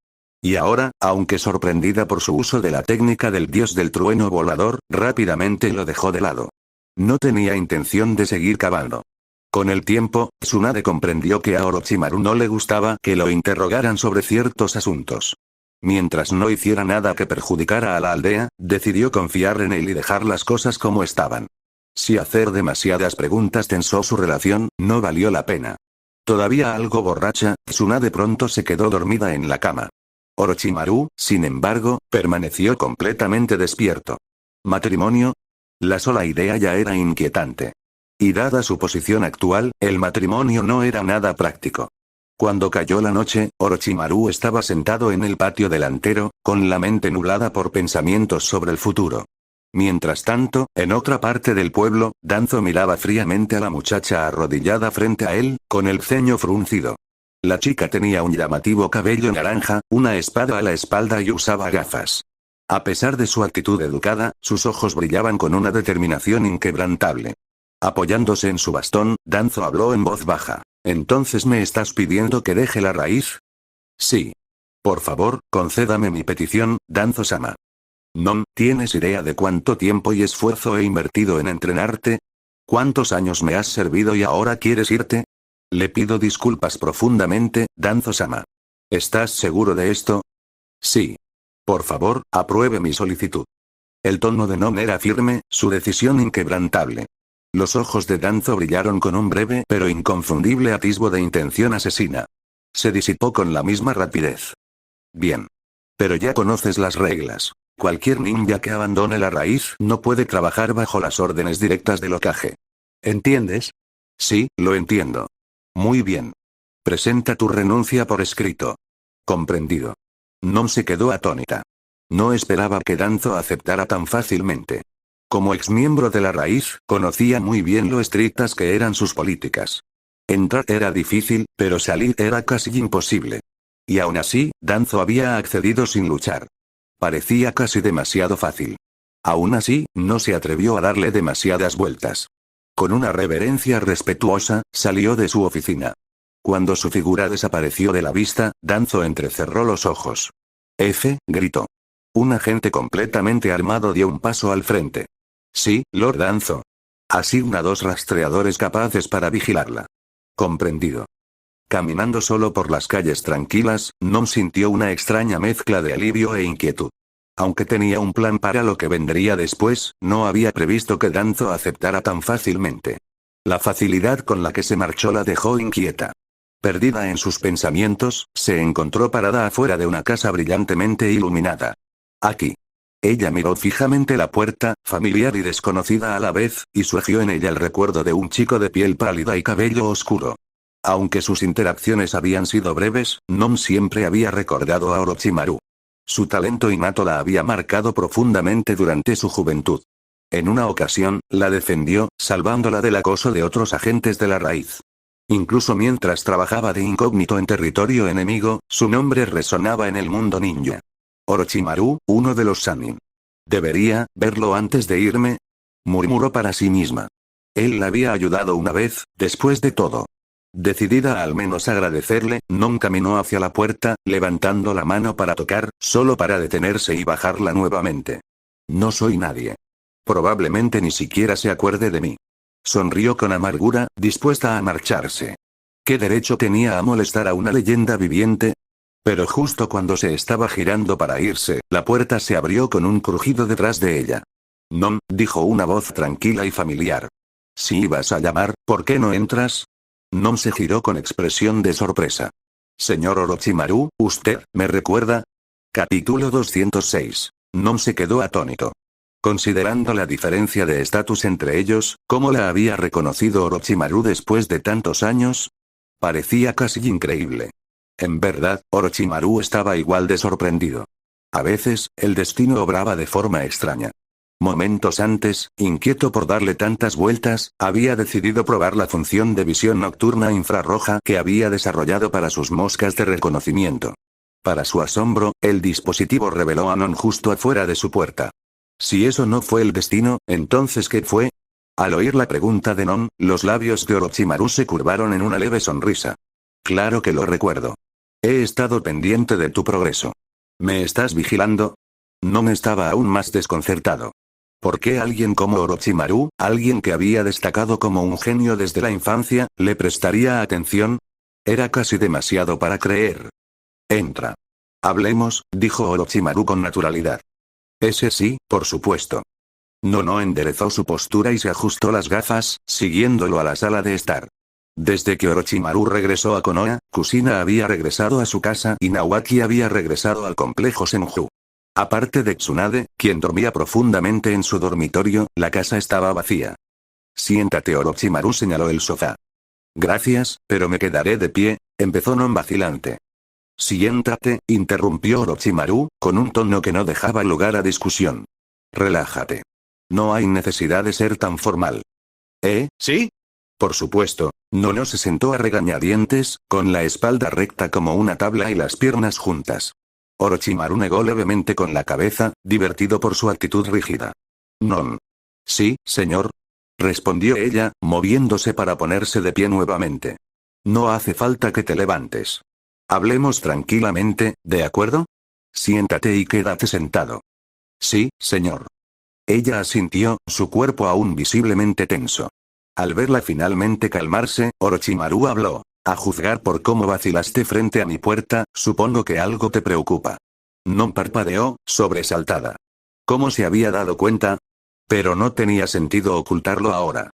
Y ahora, aunque sorprendida por su uso de la técnica del dios del trueno volador, rápidamente lo dejó de lado. No tenía intención de seguir cavando. Con el tiempo, Tsunade comprendió que a Orochimaru no le gustaba que lo interrogaran sobre ciertos asuntos. Mientras no hiciera nada que perjudicara a la aldea, decidió confiar en él y dejar las cosas como estaban. Si hacer demasiadas preguntas tensó su relación, no valió la pena. Todavía algo borracha, Tsunade pronto se quedó dormida en la cama. Orochimaru, sin embargo, permaneció completamente despierto. ¿Matrimonio? La sola idea ya era inquietante. Y dada su posición actual, el matrimonio no era nada práctico. Cuando cayó la noche, Orochimaru estaba sentado en el patio delantero, con la mente nublada por pensamientos sobre el futuro. Mientras tanto, en otra parte del pueblo, Danzo miraba fríamente a la muchacha arrodillada frente a él, con el ceño fruncido. La chica tenía un llamativo cabello naranja, una espada a la espalda y usaba gafas. A pesar de su actitud educada, sus ojos brillaban con una determinación inquebrantable. Apoyándose en su bastón, Danzo habló en voz baja. ¿Entonces me estás pidiendo que deje la raíz? Sí. Por favor, concédame mi petición, Danzo-sama. ¿No tienes idea de cuánto tiempo y esfuerzo he invertido en entrenarte? ¿Cuántos años me has servido y ahora quieres irte? Le pido disculpas profundamente, Danzo-sama. ¿Estás seguro de esto? Sí. Por favor, apruebe mi solicitud. El tono de Non era firme, su decisión inquebrantable. Los ojos de Danzo brillaron con un breve pero inconfundible atisbo de intención asesina. Se disipó con la misma rapidez. Bien. Pero ya conoces las reglas. Cualquier ninja que abandone la raíz no puede trabajar bajo las órdenes directas del Hokage. ¿Entiendes? Sí, lo entiendo. Muy bien. Presenta tu renuncia por escrito. Comprendido. Non se quedó atónita. No esperaba que Danzo aceptara tan fácilmente. Como exmiembro de la raíz, conocía muy bien lo estrictas que eran sus políticas. Entrar era difícil, pero salir era casi imposible. Y aún así, Danzo había accedido sin luchar. Parecía casi demasiado fácil. Aún así, no se atrevió a darle demasiadas vueltas. Con una reverencia respetuosa, salió de su oficina. Cuando su figura desapareció de la vista, Danzo entrecerró los ojos. Gritó. Un agente completamente armado dio un paso al frente. Sí, Lord Danzo. Asigna 2 rastreadores capaces para vigilarla. Comprendido. Caminando solo por las calles tranquilas, Nom sintió una extraña mezcla de alivio e inquietud. Aunque tenía un plan para lo que vendría después, no había previsto que Danzo aceptara tan fácilmente. La facilidad con la que se marchó la dejó inquieta. Perdida en sus pensamientos, se encontró parada afuera de una casa brillantemente iluminada. Aquí. Ella miró fijamente la puerta, familiar y desconocida a la vez, y surgió en ella el recuerdo de un chico de piel pálida y cabello oscuro. Aunque sus interacciones habían sido breves, Nom siempre había recordado a Orochimaru. Su talento innato la había marcado profundamente durante su juventud. En una ocasión, la defendió, salvándola del acoso de otros agentes de la raíz. Incluso mientras trabajaba de incógnito en territorio enemigo, su nombre resonaba en el mundo ninja. Orochimaru, uno de los Sannin. ¿Debería verlo antes de irme? Murmuró para sí misma. Él la había ayudado una vez, después de todo. Decidida a al menos agradecerle, Nom caminó hacia la puerta, levantando la mano para tocar, solo para detenerse y bajarla nuevamente. No soy nadie. Probablemente ni siquiera se acuerde de mí. Sonrió con amargura, dispuesta a marcharse. ¿Qué derecho tenía a molestar a una leyenda viviente? Pero justo cuando se estaba girando para irse, la puerta se abrió con un crujido detrás de ella. Nom, dijo una voz tranquila y familiar. Si ibas a llamar, ¿por qué no entras? Nom se giró con expresión de sorpresa. Señor Orochimaru, ¿usted me recuerda? Capítulo 206. Nom se quedó atónito. Considerando la diferencia de estatus entre ellos, ¿cómo la había reconocido Orochimaru después de tantos años? Parecía casi increíble. En verdad, Orochimaru estaba igual de sorprendido. A veces, el destino obraba de forma extraña. Momentos antes, inquieto por darle tantas vueltas, había decidido probar la función de visión nocturna infrarroja que había desarrollado para sus moscas de reconocimiento. Para su asombro, el dispositivo reveló a Non justo afuera de su puerta. Si eso no fue el destino, ¿entonces qué fue? Al oír la pregunta de Non, los labios de Orochimaru se curvaron en una leve sonrisa. Claro que lo recuerdo. He estado pendiente de tu progreso. ¿Me estás vigilando? Non estaba aún más desconcertado. ¿Por qué alguien como Orochimaru, alguien que había destacado como un genio desde la infancia, le prestaría atención? Era casi demasiado para creer. Entra. Hablemos, dijo Orochimaru con naturalidad. Ese sí, por supuesto. No enderezó su postura y se ajustó las gafas, siguiéndolo a la sala de estar. Desde que Orochimaru regresó a Konoha, Kushina había regresado a su casa y Nawaki había regresado al complejo Senju. Aparte de Tsunade, quien dormía profundamente en su dormitorio, la casa estaba vacía. Siéntate, Orochimaru señaló el sofá. Gracias, pero me quedaré de pie, empezó Non vacilante. Siéntate, interrumpió Orochimaru, con un tono que no dejaba lugar a discusión. Relájate. No hay necesidad de ser tan formal. ¿Sí? Por supuesto, no se sentó a regañadientes, con la espalda recta como una tabla y las piernas juntas. Orochimaru negó levemente con la cabeza, divertido por su actitud rígida. Non. Sí, señor. Respondió ella, moviéndose para ponerse de pie nuevamente. No hace falta que te levantes. Hablemos tranquilamente, ¿de acuerdo? Siéntate y quédate sentado. Sí, señor. Ella asintió, su cuerpo aún visiblemente tenso. Al verla finalmente calmarse, Orochimaru habló. A juzgar por cómo vacilaste frente a mi puerta, supongo que algo te preocupa. Non parpadeó, sobresaltada. ¿Cómo se había dado cuenta? Pero no tenía sentido ocultarlo ahora.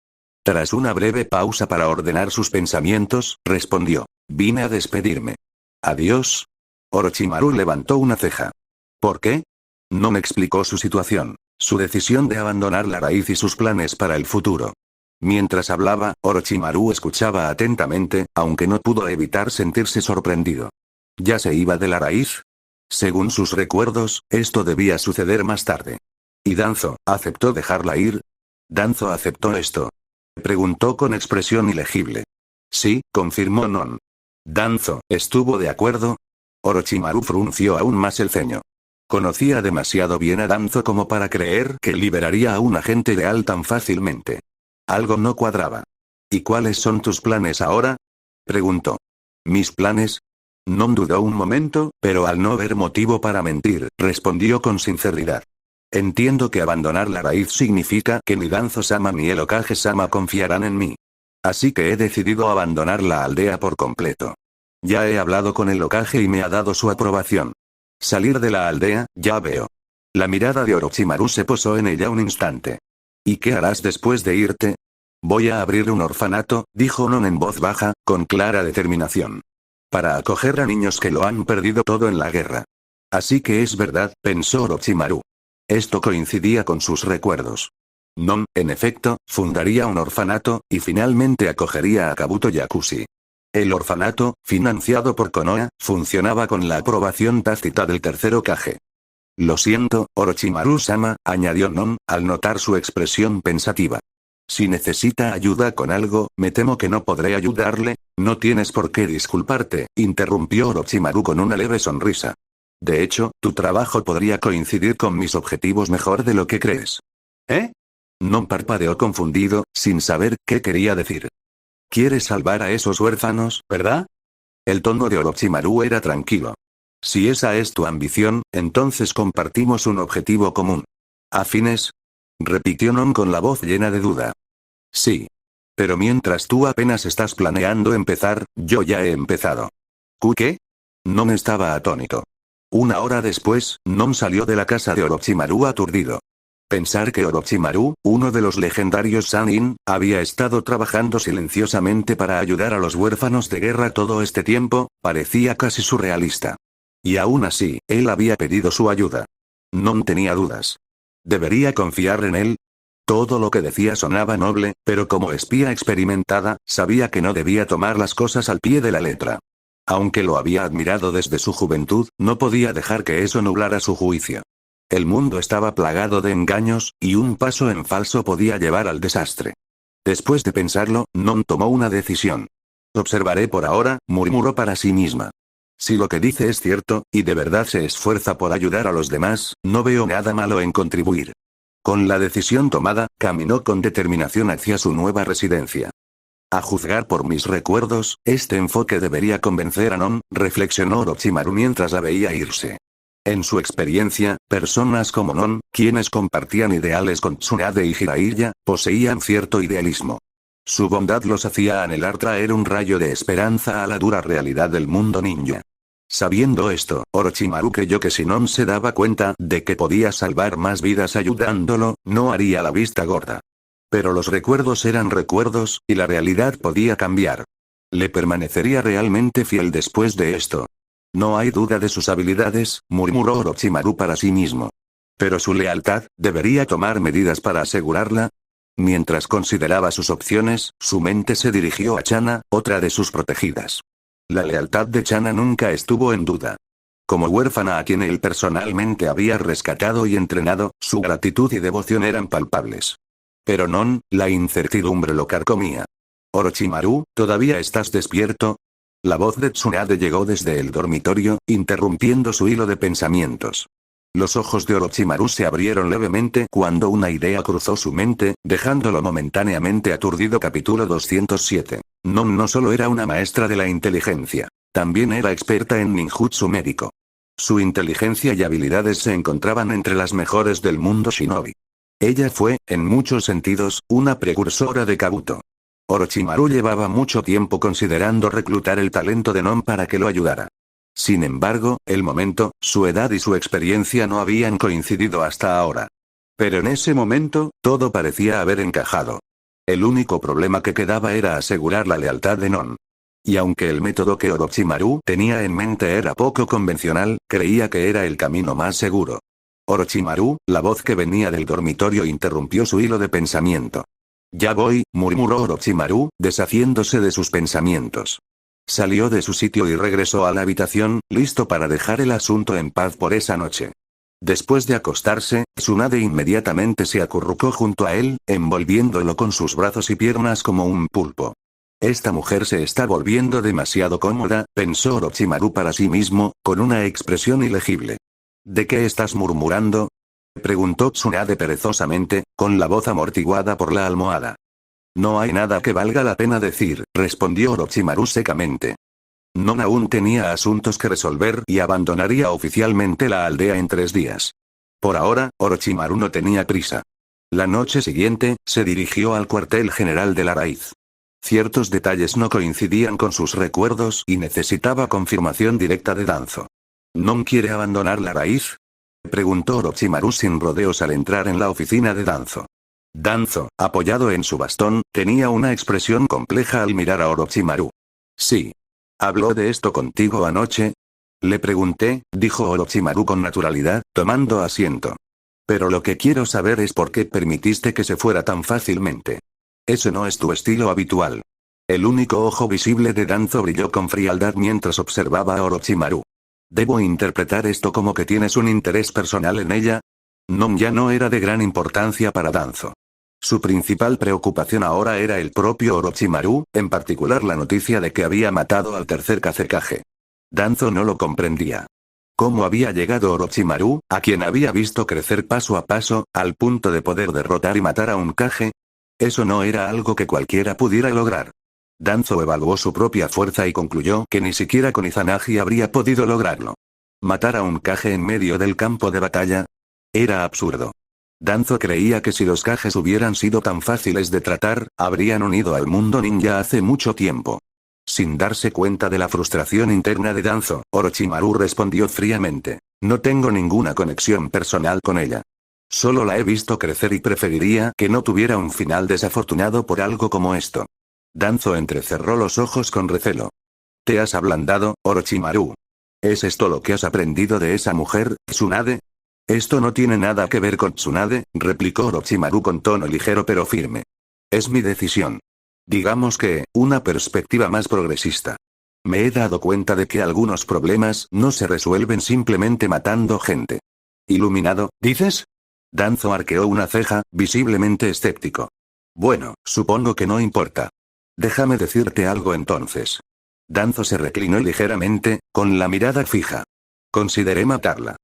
Tras una breve pausa para ordenar sus pensamientos, respondió. Vine a despedirme. ¿Adiós? Orochimaru levantó una ceja. ¿Por qué? No me explicó su situación, su decisión de abandonar la raíz y sus planes para el futuro. Mientras hablaba, Orochimaru escuchaba atentamente, aunque no pudo evitar sentirse sorprendido. ¿Ya se iba de la raíz? Según sus recuerdos, esto debía suceder más tarde. ¿Y Danzo, aceptó dejarla ir? ¿Danzo aceptó esto? Preguntó con expresión ilegible. Sí, confirmó Non. ¿Danzo estuvo de acuerdo? Orochimaru frunció aún más el ceño. Conocía demasiado bien a Danzo como para creer que liberaría a un agente leal tan fácilmente. Algo no cuadraba. ¿Y cuáles son tus planes ahora? Preguntó. ¿Mis planes? Non dudó un momento, pero al no ver motivo para mentir, respondió con sinceridad. Entiendo que abandonar la raíz significa que ni Danzo-sama ni el Hokage-sama confiarán en mí. Así que he decidido abandonar la aldea por completo. Ya he hablado con el Hokage y me ha dado su aprobación. Salir de la aldea, ya veo. La mirada de Orochimaru se posó en ella un instante. ¿Y qué harás después de irte? Voy a abrir un orfanato, dijo Non en voz baja, con clara determinación. Para acoger a niños que lo han perdido todo en la guerra. Así que es verdad, pensó Orochimaru. Esto coincidía con sus recuerdos. Non, en efecto, fundaría un orfanato, y finalmente acogería a Kabuto Yakushi. El orfanato, financiado por Konoha, funcionaba con la aprobación tácita del tercer Hokage. Lo siento, Orochimaru-sama, añadió Non, al notar su expresión pensativa. Si necesita ayuda con algo, me temo que no podré ayudarle. No tienes por qué disculparte, interrumpió Orochimaru con una leve sonrisa. De hecho, tu trabajo podría coincidir con mis objetivos mejor de lo que crees. ¿Eh? Non parpadeó confundido, sin saber qué quería decir. ¿Quieres salvar a esos huérfanos, verdad? El tono de Orochimaru era tranquilo. Si esa es tu ambición, entonces compartimos un objetivo común. ¿Afines? Repitió Non con la voz llena de duda. Sí. Pero mientras tú apenas estás planeando empezar, yo ya he empezado. ¿Qué? Non estaba atónito. Una hora después, Non salió de la casa de Orochimaru aturdido. Pensar que Orochimaru, uno de los legendarios Sannin, había estado trabajando silenciosamente para ayudar a los huérfanos de guerra todo este tiempo, parecía casi surrealista. Y aún así, él había pedido su ayuda. Non tenía dudas. ¿Debería confiar en él? Todo lo que decía sonaba noble, pero como espía experimentada, sabía que no debía tomar las cosas al pie de la letra. Aunque lo había admirado desde su juventud, no podía dejar que eso nublara su juicio. El mundo estaba plagado de engaños, y un paso en falso podía llevar al desastre. Después de pensarlo, Non tomó una decisión. Observaré por ahora, murmuró para sí misma. Si lo que dice es cierto, y de verdad se esfuerza por ayudar a los demás, no veo nada malo en contribuir. Con la decisión tomada, caminó con determinación hacia su nueva residencia. A juzgar por mis recuerdos, este enfoque debería convencer a Non, reflexionó Orochimaru mientras la veía irse. En su experiencia, personas como Non, quienes compartían ideales con Tsunade y Jiraiya, poseían cierto idealismo. Su bondad los hacía anhelar traer un rayo de esperanza a la dura realidad del mundo ninja. Sabiendo esto, Orochimaru creyó que si Non se daba cuenta de que podía salvar más vidas ayudándolo, no haría la vista gorda. Pero los recuerdos eran recuerdos, y la realidad podía cambiar. ¿Le permanecería realmente fiel después de esto? No hay duda de sus habilidades, murmuró Orochimaru para sí mismo. Pero su lealtad, ¿debería tomar medidas para asegurarla? Mientras consideraba sus opciones, su mente se dirigió a Chana, otra de sus protegidas. La lealtad de Chana nunca estuvo en duda. Como huérfana a quien él personalmente había rescatado y entrenado, su gratitud y devoción eran palpables. Pero Non, la incertidumbre lo carcomía. Orochimaru, ¿todavía estás despierto? La voz de Tsunade llegó desde el dormitorio, interrumpiendo su hilo de pensamientos. Los ojos de Orochimaru se abrieron levemente cuando una idea cruzó su mente, dejándolo momentáneamente aturdido. Capítulo 207. Non no solo era una maestra de la inteligencia, también era experta en ninjutsu médico. Su inteligencia y habilidades se encontraban entre las mejores del mundo shinobi. Ella fue, en muchos sentidos, una precursora de Kabuto. Orochimaru llevaba mucho tiempo considerando reclutar el talento de Non para que lo ayudara. Sin embargo, el momento, su edad y su experiencia no habían coincidido hasta ahora. Pero en ese momento, todo parecía haber encajado. El único problema que quedaba era asegurar la lealtad de Non. Y aunque el método que Orochimaru tenía en mente era poco convencional, creía que era el camino más seguro. Orochimaru, la voz que venía del dormitorio interrumpió su hilo de pensamiento. Ya voy, murmuró Orochimaru, deshaciéndose de sus pensamientos. Salió de su sitio y regresó a la habitación, listo para dejar el asunto en paz por esa noche. Después de acostarse, Tsunade inmediatamente se acurrucó junto a él, envolviéndolo con sus brazos y piernas como un pulpo. Esta mujer se está volviendo demasiado cómoda, pensó Orochimaru para sí mismo, con una expresión ilegible. ¿De qué estás murmurando?, preguntó Tsunade perezosamente, con la voz amortiguada por la almohada. No hay nada que valga la pena decir, respondió Orochimaru secamente. Non aún tenía asuntos que resolver y abandonaría oficialmente la aldea en 3 días. Por ahora, Orochimaru no tenía prisa. La noche siguiente, se dirigió al cuartel general de la raíz. Ciertos detalles no coincidían con sus recuerdos y necesitaba confirmación directa de Danzo. ¿Non quiere abandonar la raíz?, preguntó Orochimaru sin rodeos al entrar en la oficina de Danzo. Danzo, apoyado en su bastón, tenía una expresión compleja al mirar a Orochimaru. Sí. ¿Habló de esto contigo anoche? Le pregunté, dijo Orochimaru con naturalidad, tomando asiento. Pero lo que quiero saber es por qué permitiste que se fuera tan fácilmente. Ese no es tu estilo habitual. El único ojo visible de Danzo brilló con frialdad mientras observaba a Orochimaru. ¿Debo interpretar esto como que tienes un interés personal en ella? Non ya no era de gran importancia para Danzo. Su principal preocupación ahora era el propio Orochimaru, en particular la noticia de que había matado al tercer Kazekage. Danzo no lo comprendía. ¿Cómo había llegado Orochimaru, a quien había visto crecer paso a paso, al punto de poder derrotar y matar a un Kage? Eso no era algo que cualquiera pudiera lograr. Danzo evaluó su propia fuerza y concluyó que ni siquiera con Izanagi habría podido lograrlo. ¿Matar a un Kage en medio del campo de batalla? Era absurdo. Danzo creía que si los Kages hubieran sido tan fáciles de tratar, habrían unido al mundo ninja hace mucho tiempo. Sin darse cuenta de la frustración interna de Danzo, Orochimaru respondió fríamente. No tengo ninguna conexión personal con ella. Solo la he visto crecer y preferiría que no tuviera un final desafortunado por algo como esto. Danzo entrecerró los ojos con recelo. ¿Te has ablandado, Orochimaru? ¿Es esto lo que has aprendido de esa mujer, Tsunade? Esto no tiene nada que ver con Tsunade, replicó Orochimaru con tono ligero pero firme. Es mi decisión. Digamos que, una perspectiva más progresista. Me he dado cuenta de que algunos problemas no se resuelven simplemente matando gente. ¿Iluminado, dices? Danzo arqueó una ceja, visiblemente escéptico. Bueno, supongo que no importa. Déjame decirte algo entonces. Danzo se reclinó ligeramente, con la mirada fija. Consideré matarla.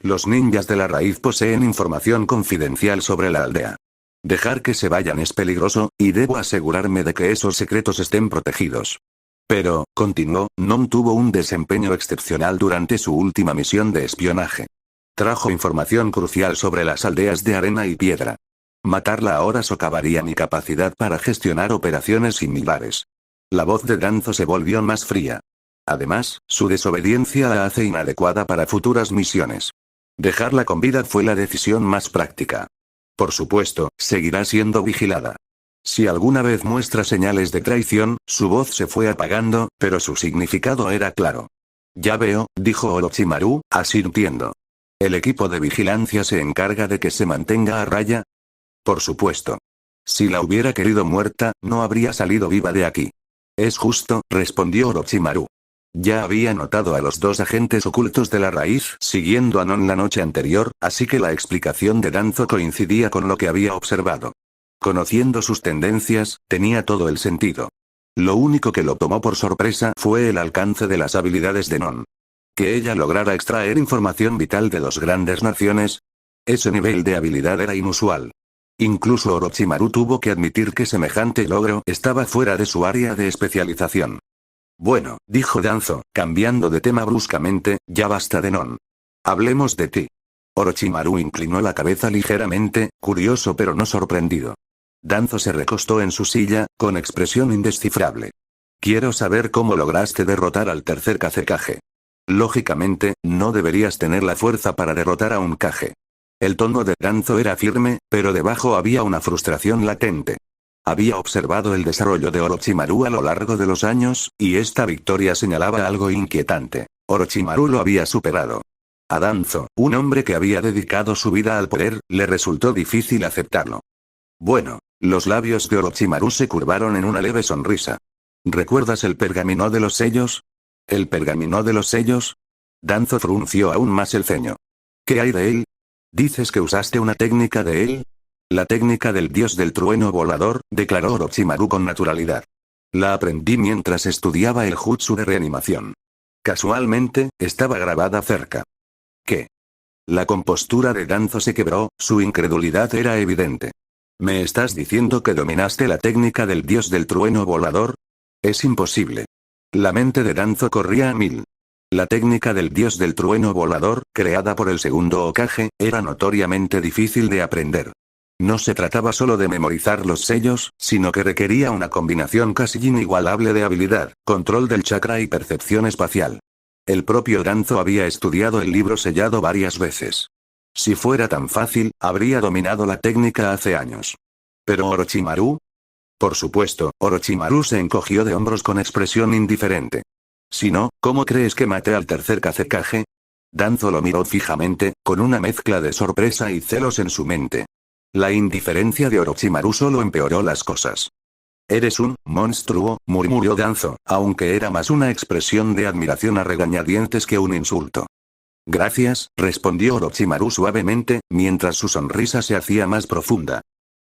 Los ninjas de la raíz poseen información confidencial sobre la aldea. Dejar que se vayan es peligroso, y debo asegurarme de que esos secretos estén protegidos. Pero, continuó, Non tuvo un desempeño excepcional durante su última misión de espionaje. Trajo información crucial sobre las aldeas de arena y piedra. Matarla ahora socavaría mi capacidad para gestionar operaciones similares. La voz de Danzo se volvió más fría. Además, su desobediencia la hace inadecuada para futuras misiones. Dejarla con vida fue la decisión más práctica. Por supuesto, seguirá siendo vigilada. Si alguna vez muestra señales de traición, su voz se fue apagando, pero su significado era claro. Ya veo, dijo Orochimaru, asintiendo. ¿El equipo de vigilancia se encarga de que se mantenga a raya? Por supuesto. Si la hubiera querido muerta, no habría salido viva de aquí. Es justo, respondió Orochimaru. Ya había notado a los 2 agentes ocultos de la raíz siguiendo a Non la noche anterior, así que la explicación de Danzo coincidía con lo que había observado. Conociendo sus tendencias, tenía todo el sentido. Lo único que lo tomó por sorpresa fue el alcance de las habilidades de Non. Que ella lograra extraer información vital de 2 grandes naciones. Ese nivel de habilidad era inusual. Incluso Orochimaru tuvo que admitir que semejante logro estaba fuera de su área de especialización. Bueno, dijo Danzo, cambiando de tema bruscamente, ya basta de Non. Hablemos de ti. Orochimaru inclinó la cabeza ligeramente, curioso pero no sorprendido. Danzo se recostó en su silla, con expresión indescifrable. Quiero saber cómo lograste derrotar al tercer Kazekage. Lógicamente, no deberías tener la fuerza para derrotar a un Kage. El tono de Danzo era firme, pero debajo había una frustración latente. Había observado el desarrollo de Orochimaru a lo largo de los años, y esta victoria señalaba algo inquietante. Orochimaru lo había superado. A Danzo, un hombre que había dedicado su vida al poder, le resultó difícil aceptarlo. Bueno, los labios de Orochimaru se curvaron en una leve sonrisa. ¿Recuerdas el pergamino de los sellos? ¿El pergamino de los sellos? Danzo frunció aún más el ceño. ¿Qué hay de él? ¿Dices que usaste una técnica de él? La técnica del dios del trueno volador, declaró Orochimaru con naturalidad. La aprendí mientras estudiaba el jutsu de reanimación. Casualmente, estaba grabada cerca. ¿Qué? La compostura de Danzo se quebró, su incredulidad era evidente. ¿Me estás diciendo que dominaste la técnica del dios del trueno volador? Es imposible. La mente de Danzo corría a mil. La técnica del dios del trueno volador, creada por el segundo Hokage, era notoriamente difícil de aprender. No se trataba solo de memorizar los sellos, sino que requería una combinación casi inigualable de habilidad, control del chakra y percepción espacial. El propio Danzo había estudiado el libro sellado varias veces. Si fuera tan fácil, habría dominado la técnica hace años. ¿Pero Orochimaru? Por supuesto, Orochimaru se encogió de hombros con expresión indiferente. Si no, ¿cómo crees que maté al tercer Kazekage? Danzo lo miró fijamente, con una mezcla de sorpresa y celos en su mente. La indiferencia de Orochimaru solo empeoró las cosas. «Eres un monstruo», murmuró Danzo, aunque era más una expresión de admiración a regañadientes que un insulto. «Gracias», respondió Orochimaru suavemente, mientras su sonrisa se hacía más profunda.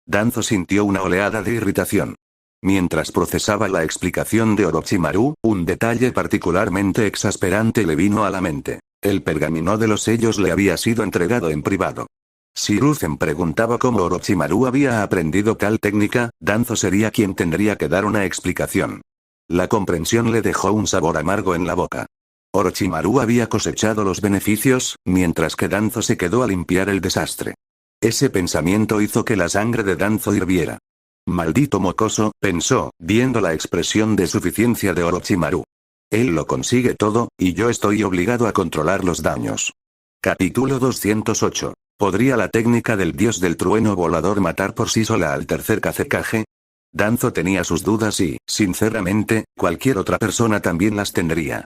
Danzo sintió una oleada de irritación. Mientras procesaba la explicación de Orochimaru, un detalle particularmente exasperante le vino a la mente. El pergamino de los sellos le había sido entregado en privado. Si Hiruzen preguntaba cómo Orochimaru había aprendido tal técnica, Danzo sería quien tendría que dar una explicación. La comprensión le dejó un sabor amargo en la boca. Orochimaru había cosechado los beneficios, mientras que Danzo se quedó a limpiar el desastre. Ese pensamiento hizo que la sangre de Danzo hirviera. «Maldito mocoso», pensó, viendo la expresión de suficiencia de Orochimaru. Él lo consigue todo, y yo estoy obligado a controlar los daños. Capítulo 208. ¿Podría la técnica del dios del trueno volador matar por sí sola al tercer Kazekage? Danzo tenía sus dudas y, sinceramente, cualquier otra persona también las tendría.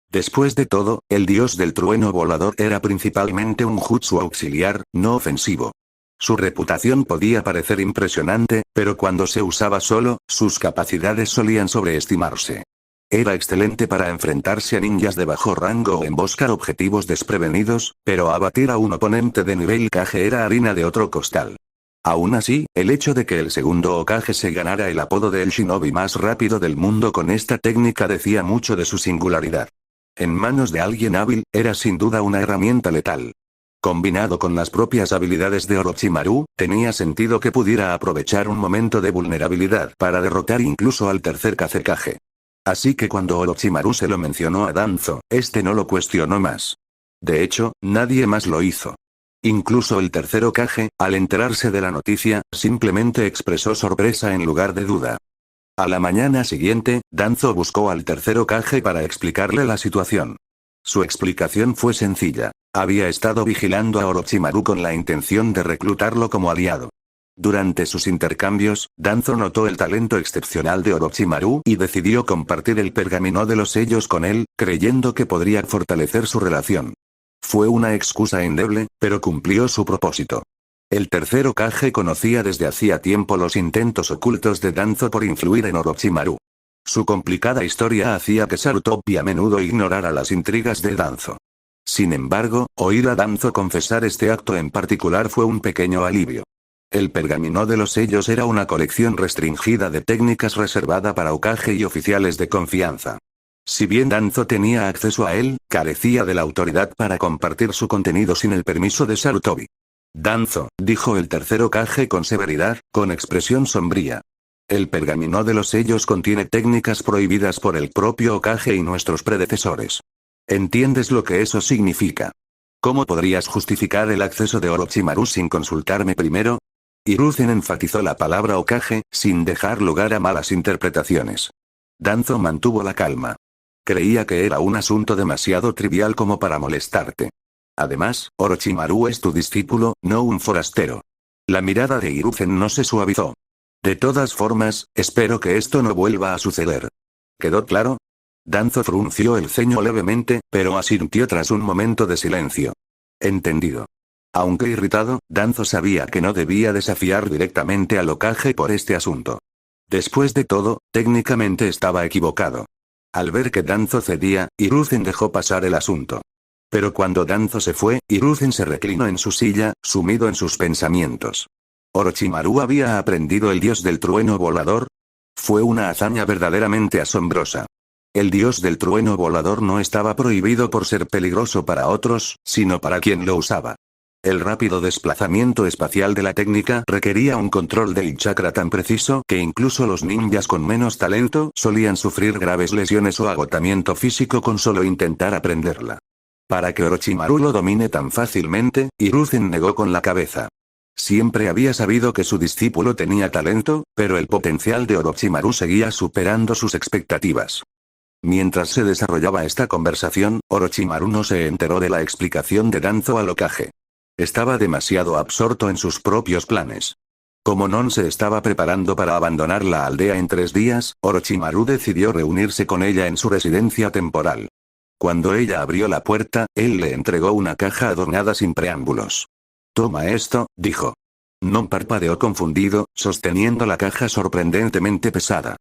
Después de todo, el dios del trueno volador era principalmente un jutsu auxiliar, no ofensivo. Su reputación podía parecer impresionante, pero cuando se usaba solo, sus capacidades solían sobreestimarse. Era excelente para enfrentarse a ninjas de bajo rango o emboscar objetivos desprevenidos, pero abatir a un oponente de nivel Kage era harina de otro costal. Aún así, el hecho de que el segundo Hokage se ganara el apodo de el shinobi más rápido del mundo con esta técnica decía mucho de su singularidad. En manos de alguien hábil, era sin duda una herramienta letal. Combinado con las propias habilidades de Orochimaru, tenía sentido que pudiera aprovechar un momento de vulnerabilidad para derrotar incluso al tercer Kazekage. Así que cuando Orochimaru se lo mencionó a Danzo, este no lo cuestionó más. De hecho, nadie más lo hizo. Incluso el tercer Hokage, al enterarse de la noticia, simplemente expresó sorpresa en lugar de duda. A la mañana siguiente, Danzo buscó al tercer Hokage para explicarle la situación. Su explicación fue sencilla. Había estado vigilando a Orochimaru con la intención de reclutarlo como aliado. Durante sus intercambios, Danzo notó el talento excepcional de Orochimaru y decidió compartir el pergamino de los sellos con él, creyendo que podría fortalecer su relación. Fue una excusa endeble, pero cumplió su propósito. El tercer Hokage conocía desde hacía tiempo los intentos ocultos de Danzo por influir en Orochimaru. Su complicada historia hacía que Sarutobi a menudo ignorara las intrigas de Danzo. Sin embargo, oír a Danzo confesar este acto en particular fue un pequeño alivio. El pergamino de los sellos era una colección restringida de técnicas reservada para Hokage y oficiales de confianza. Si bien Danzo tenía acceso a él, carecía de la autoridad para compartir su contenido sin el permiso de Sarutobi. «Danzo», dijo el tercer Hokage con severidad, con expresión sombría. «El pergamino de los sellos contiene técnicas prohibidas por el propio Hokage y nuestros predecesores. ¿Entiendes lo que eso significa? ¿Cómo podrías justificar el acceso de Orochimaru sin consultarme primero?» Hiruzen enfatizó la palabra Hokage, sin dejar lugar a malas interpretaciones. Danzo mantuvo la calma. Creía que era un asunto demasiado trivial como para molestarte. Además, Orochimaru es tu discípulo, no un forastero. La mirada de Hiruzen no se suavizó. De todas formas, espero que esto no vuelva a suceder. ¿Quedó claro? Danzo frunció el ceño levemente, pero asintió tras un momento de silencio. Entendido. Aunque irritado, Danzo sabía que no debía desafiar directamente al Hokage por este asunto. Después de todo, técnicamente estaba equivocado. Al ver que Danzo cedía, Hiruzen dejó pasar el asunto. Pero cuando Danzo se fue, Hiruzen se reclinó en su silla, sumido en sus pensamientos. ¿Orochimaru había aprendido el dios del trueno volador? Fue una hazaña verdaderamente asombrosa. El dios del trueno volador no estaba prohibido por ser peligroso para otros, sino para quien lo usaba. El rápido desplazamiento espacial de la técnica requería un control del chakra tan preciso que incluso los ninjas con menos talento solían sufrir graves lesiones o agotamiento físico con solo intentar aprenderla. Para que Orochimaru lo domine tan fácilmente, Hiruzen negó con la cabeza. Siempre había sabido que su discípulo tenía talento, pero el potencial de Orochimaru seguía superando sus expectativas. Mientras se desarrollaba esta conversación, Orochimaru no se enteró de la explicación de Danzo al Hokage. Estaba demasiado absorto en sus propios planes. Como Non se estaba preparando para abandonar la aldea en 3 días, Orochimaru decidió reunirse con ella en su residencia temporal. Cuando ella abrió la puerta, él le entregó una caja adornada sin preámbulos. «Toma esto», dijo. Non parpadeó confundido, sosteniendo la caja sorprendentemente pesada.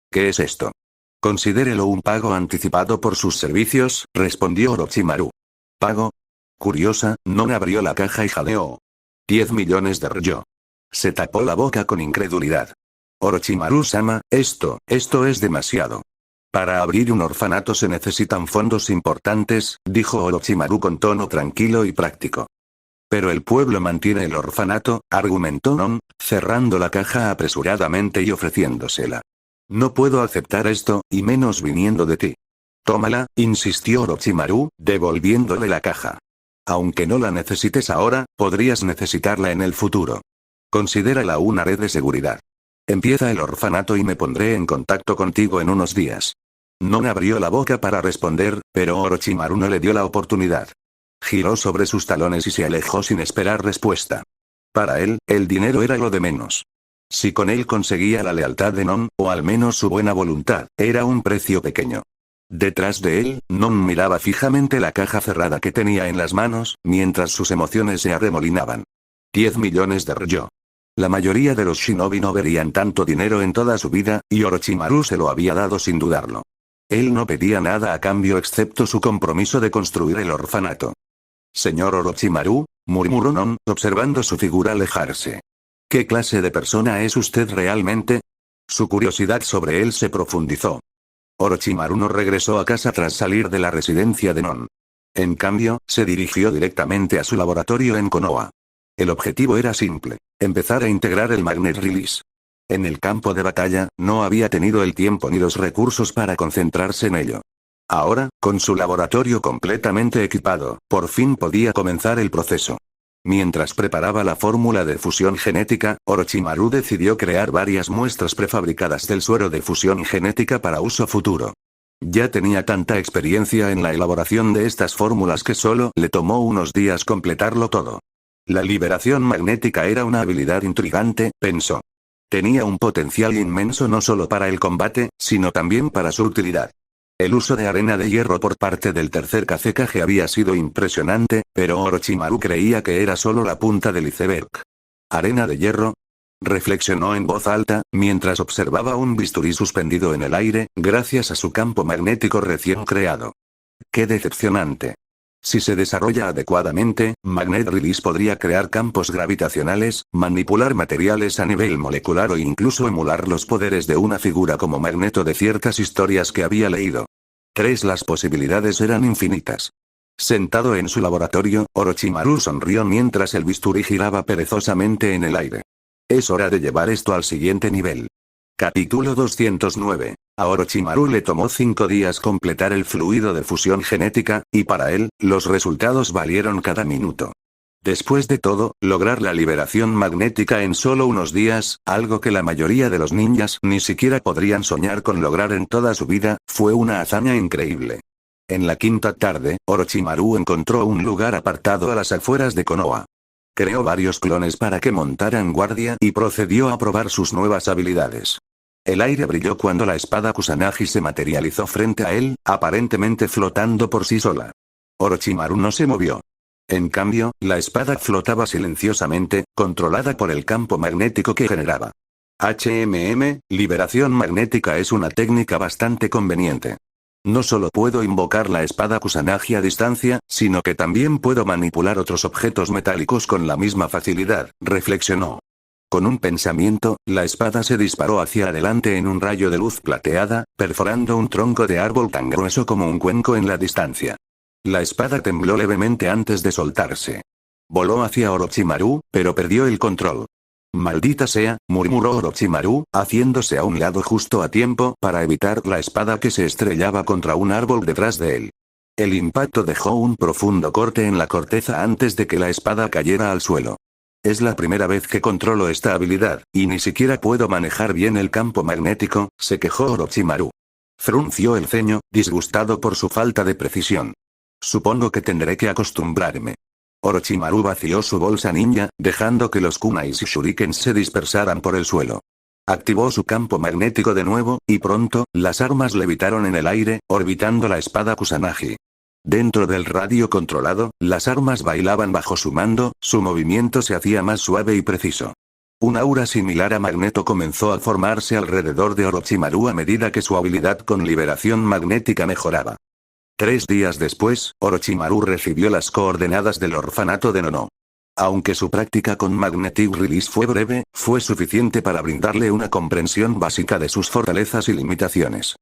«¿Qué es esto?» «Considérelo un pago anticipado por sus servicios», respondió Orochimaru. «¿Pago?» Curiosa, Non abrió la caja y jadeó. 10 millones de ryo. Se tapó la boca con incredulidad. Orochimaru-sama, esto es demasiado. Para abrir un orfanato se necesitan fondos importantes, dijo Orochimaru con tono tranquilo y práctico. Pero el pueblo mantiene el orfanato, argumentó Non, cerrando la caja apresuradamente y ofreciéndosela. No puedo aceptar esto, y menos viniendo de ti. Tómala, insistió Orochimaru, devolviéndole la caja. Aunque no la necesites ahora, podrías necesitarla en el futuro. Considérala una red de seguridad. Empieza el orfanato y me pondré en contacto contigo en unos días. Non abrió la boca para responder, pero Orochimaru no le dio la oportunidad. Giró sobre sus talones y se alejó sin esperar respuesta. Para él, el dinero era lo de menos. Si con él conseguía la lealtad de Non, o al menos su buena voluntad, era un precio pequeño. Detrás de él, Non miraba fijamente la caja cerrada que tenía en las manos, mientras sus emociones se arremolinaban. 10 millones de ryo. La mayoría de los shinobi no verían tanto dinero en toda su vida, y Orochimaru se lo había dado sin dudarlo. Él no pedía nada a cambio excepto su compromiso de construir el orfanato. «Señor Orochimaru», murmuró Non, observando su figura alejarse. «¿Qué clase de persona es usted realmente?» Su curiosidad sobre él se profundizó. Orochimaru no regresó a casa tras salir de la residencia de Non. En cambio, se dirigió directamente a su laboratorio en Konoha. El objetivo era simple: empezar a integrar el Magnet Release. En el campo de batalla, no había tenido el tiempo ni los recursos para concentrarse en ello. Ahora, con su laboratorio completamente equipado, por fin podía comenzar el proceso. Mientras preparaba la fórmula de fusión genética, Orochimaru decidió crear varias muestras prefabricadas del suero de fusión genética para uso futuro. Ya tenía tanta experiencia en la elaboración de estas fórmulas que solo le tomó unos días completarlo todo. La liberación magnética era una habilidad intrigante, pensó. Tenía un potencial inmenso no solo para el combate, sino también para su utilidad. El uso de arena de hierro por parte del tercer Kazekage había sido impresionante, pero Orochimaru creía que era solo la punta del iceberg. ¿Arena de hierro? Reflexionó en voz alta, mientras observaba un bisturí suspendido en el aire, gracias a su campo magnético recién creado. ¡Qué decepcionante! Si se desarrolla adecuadamente, Magnet Release podría crear campos gravitacionales, manipular materiales a nivel molecular o incluso emular los poderes de una figura como Magneto de ciertas historias que había leído. Las posibilidades eran infinitas. Sentado en su laboratorio, Orochimaru sonrió mientras el bisturí giraba perezosamente en el aire. Es hora de llevar esto al siguiente nivel. Capítulo 209. A Orochimaru le tomó 5 días completar el fluido de fusión genética, y para él, los resultados valieron cada minuto. Después de todo, lograr la liberación magnética en solo unos días, algo que la mayoría de los ninjas ni siquiera podrían soñar con lograr en toda su vida, fue una hazaña increíble. En la quinta tarde, Orochimaru encontró un lugar apartado a las afueras de Konoha. Creó varios clones para que montaran guardia y procedió a probar sus nuevas habilidades. El aire brilló cuando la espada Kusanagi se materializó frente a él, aparentemente flotando por sí sola. Orochimaru no se movió. En cambio, la espada flotaba silenciosamente, controlada por el campo magnético que generaba. Liberación magnética es una técnica bastante conveniente. No solo puedo invocar la espada Kusanagi a distancia, sino que también puedo manipular otros objetos metálicos con la misma facilidad, reflexionó. Con un pensamiento, la espada se disparó hacia adelante en un rayo de luz plateada, perforando un tronco de árbol tan grueso como un cuenco en la distancia. La espada tembló levemente antes de soltarse. Voló hacia Orochimaru, pero perdió el control. Maldita sea, murmuró Orochimaru, haciéndose a un lado justo a tiempo para evitar la espada que se estrellaba contra un árbol detrás de él. El impacto dejó un profundo corte en la corteza antes de que la espada cayera al suelo. Es la primera vez que controlo esta habilidad, y ni siquiera puedo manejar bien el campo magnético, se quejó Orochimaru. Frunció el ceño, disgustado por su falta de precisión. Supongo que tendré que acostumbrarme. Orochimaru vació su bolsa ninja, dejando que los kunais y shurikens se dispersaran por el suelo. Activó su campo magnético de nuevo, y pronto, las armas levitaron en el aire, orbitando la espada Kusanagi. Dentro del radio controlado, las armas bailaban bajo su mando, su movimiento se hacía más suave y preciso. Un aura similar a Magneto comenzó a formarse alrededor de Orochimaru a medida que su habilidad con liberación magnética mejoraba. 3 días después, Orochimaru recibió las coordenadas del orfanato de Nono. Aunque su práctica con Magnetic Release fue breve, fue suficiente para brindarle una comprensión básica de sus fortalezas y limitaciones.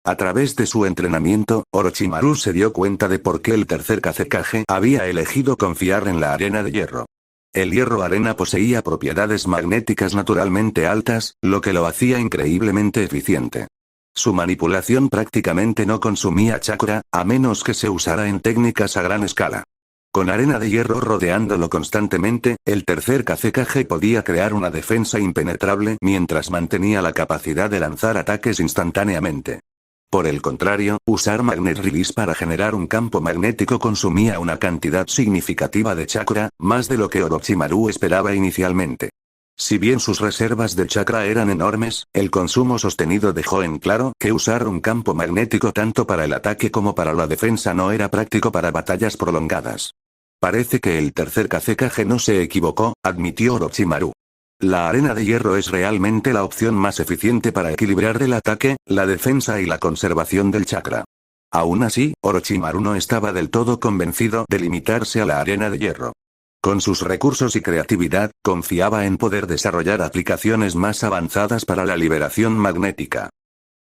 A través de su entrenamiento, Orochimaru se dio cuenta de por qué el tercer Kazekage había elegido confiar en la arena de hierro. El hierro arena poseía propiedades magnéticas naturalmente altas, lo que lo hacía increíblemente eficiente. Su manipulación prácticamente no consumía chakra, a menos que se usara en técnicas a gran escala. Con arena de hierro rodeándolo constantemente, el tercer Kazekage podía crear una defensa impenetrable mientras mantenía la capacidad de lanzar ataques instantáneamente. Por el contrario, usar Magnet Release para generar un campo magnético consumía una cantidad significativa de chakra, más de lo que Orochimaru esperaba inicialmente. Si bien sus reservas de chakra eran enormes, el consumo sostenido dejó en claro que usar un campo magnético tanto para el ataque como para la defensa no era práctico para batallas prolongadas. Parece que el tercer Kazekage no se equivocó, admitió Orochimaru. La arena de hierro es realmente la opción más eficiente para equilibrar el ataque, la defensa y la conservación del chakra. Aún así, Orochimaru no estaba del todo convencido de limitarse a la arena de hierro. Con sus recursos y creatividad, confiaba en poder desarrollar aplicaciones más avanzadas para la liberación magnética.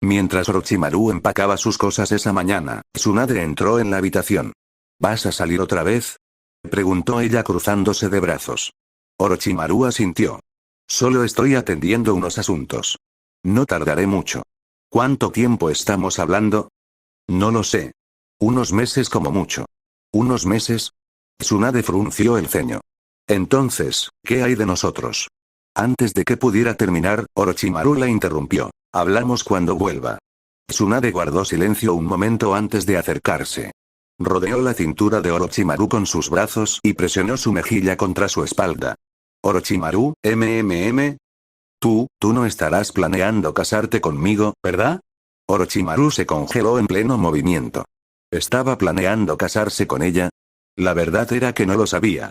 Mientras Orochimaru empacaba sus cosas esa mañana, Tsunade entró en la habitación. ¿Vas a salir otra vez?, preguntó ella cruzándose de brazos. Orochimaru asintió. Solo estoy atendiendo unos asuntos. No tardaré mucho. ¿Cuánto tiempo estamos hablando? No lo sé. Unos meses como mucho. ¿Unos meses? Tsunade frunció el ceño. Entonces, ¿qué hay de nosotros? Antes de que pudiera terminar, Orochimaru la interrumpió. Hablamos cuando vuelva. Tsunade guardó silencio un momento antes de acercarse. Rodeó la cintura de Orochimaru con sus brazos y presionó su mejilla contra su espalda. Orochimaru, Tú no estarás planeando casarte conmigo, ¿verdad? Orochimaru se congeló en pleno movimiento. ¿Estaba planeando casarse con ella? La verdad era que no lo sabía.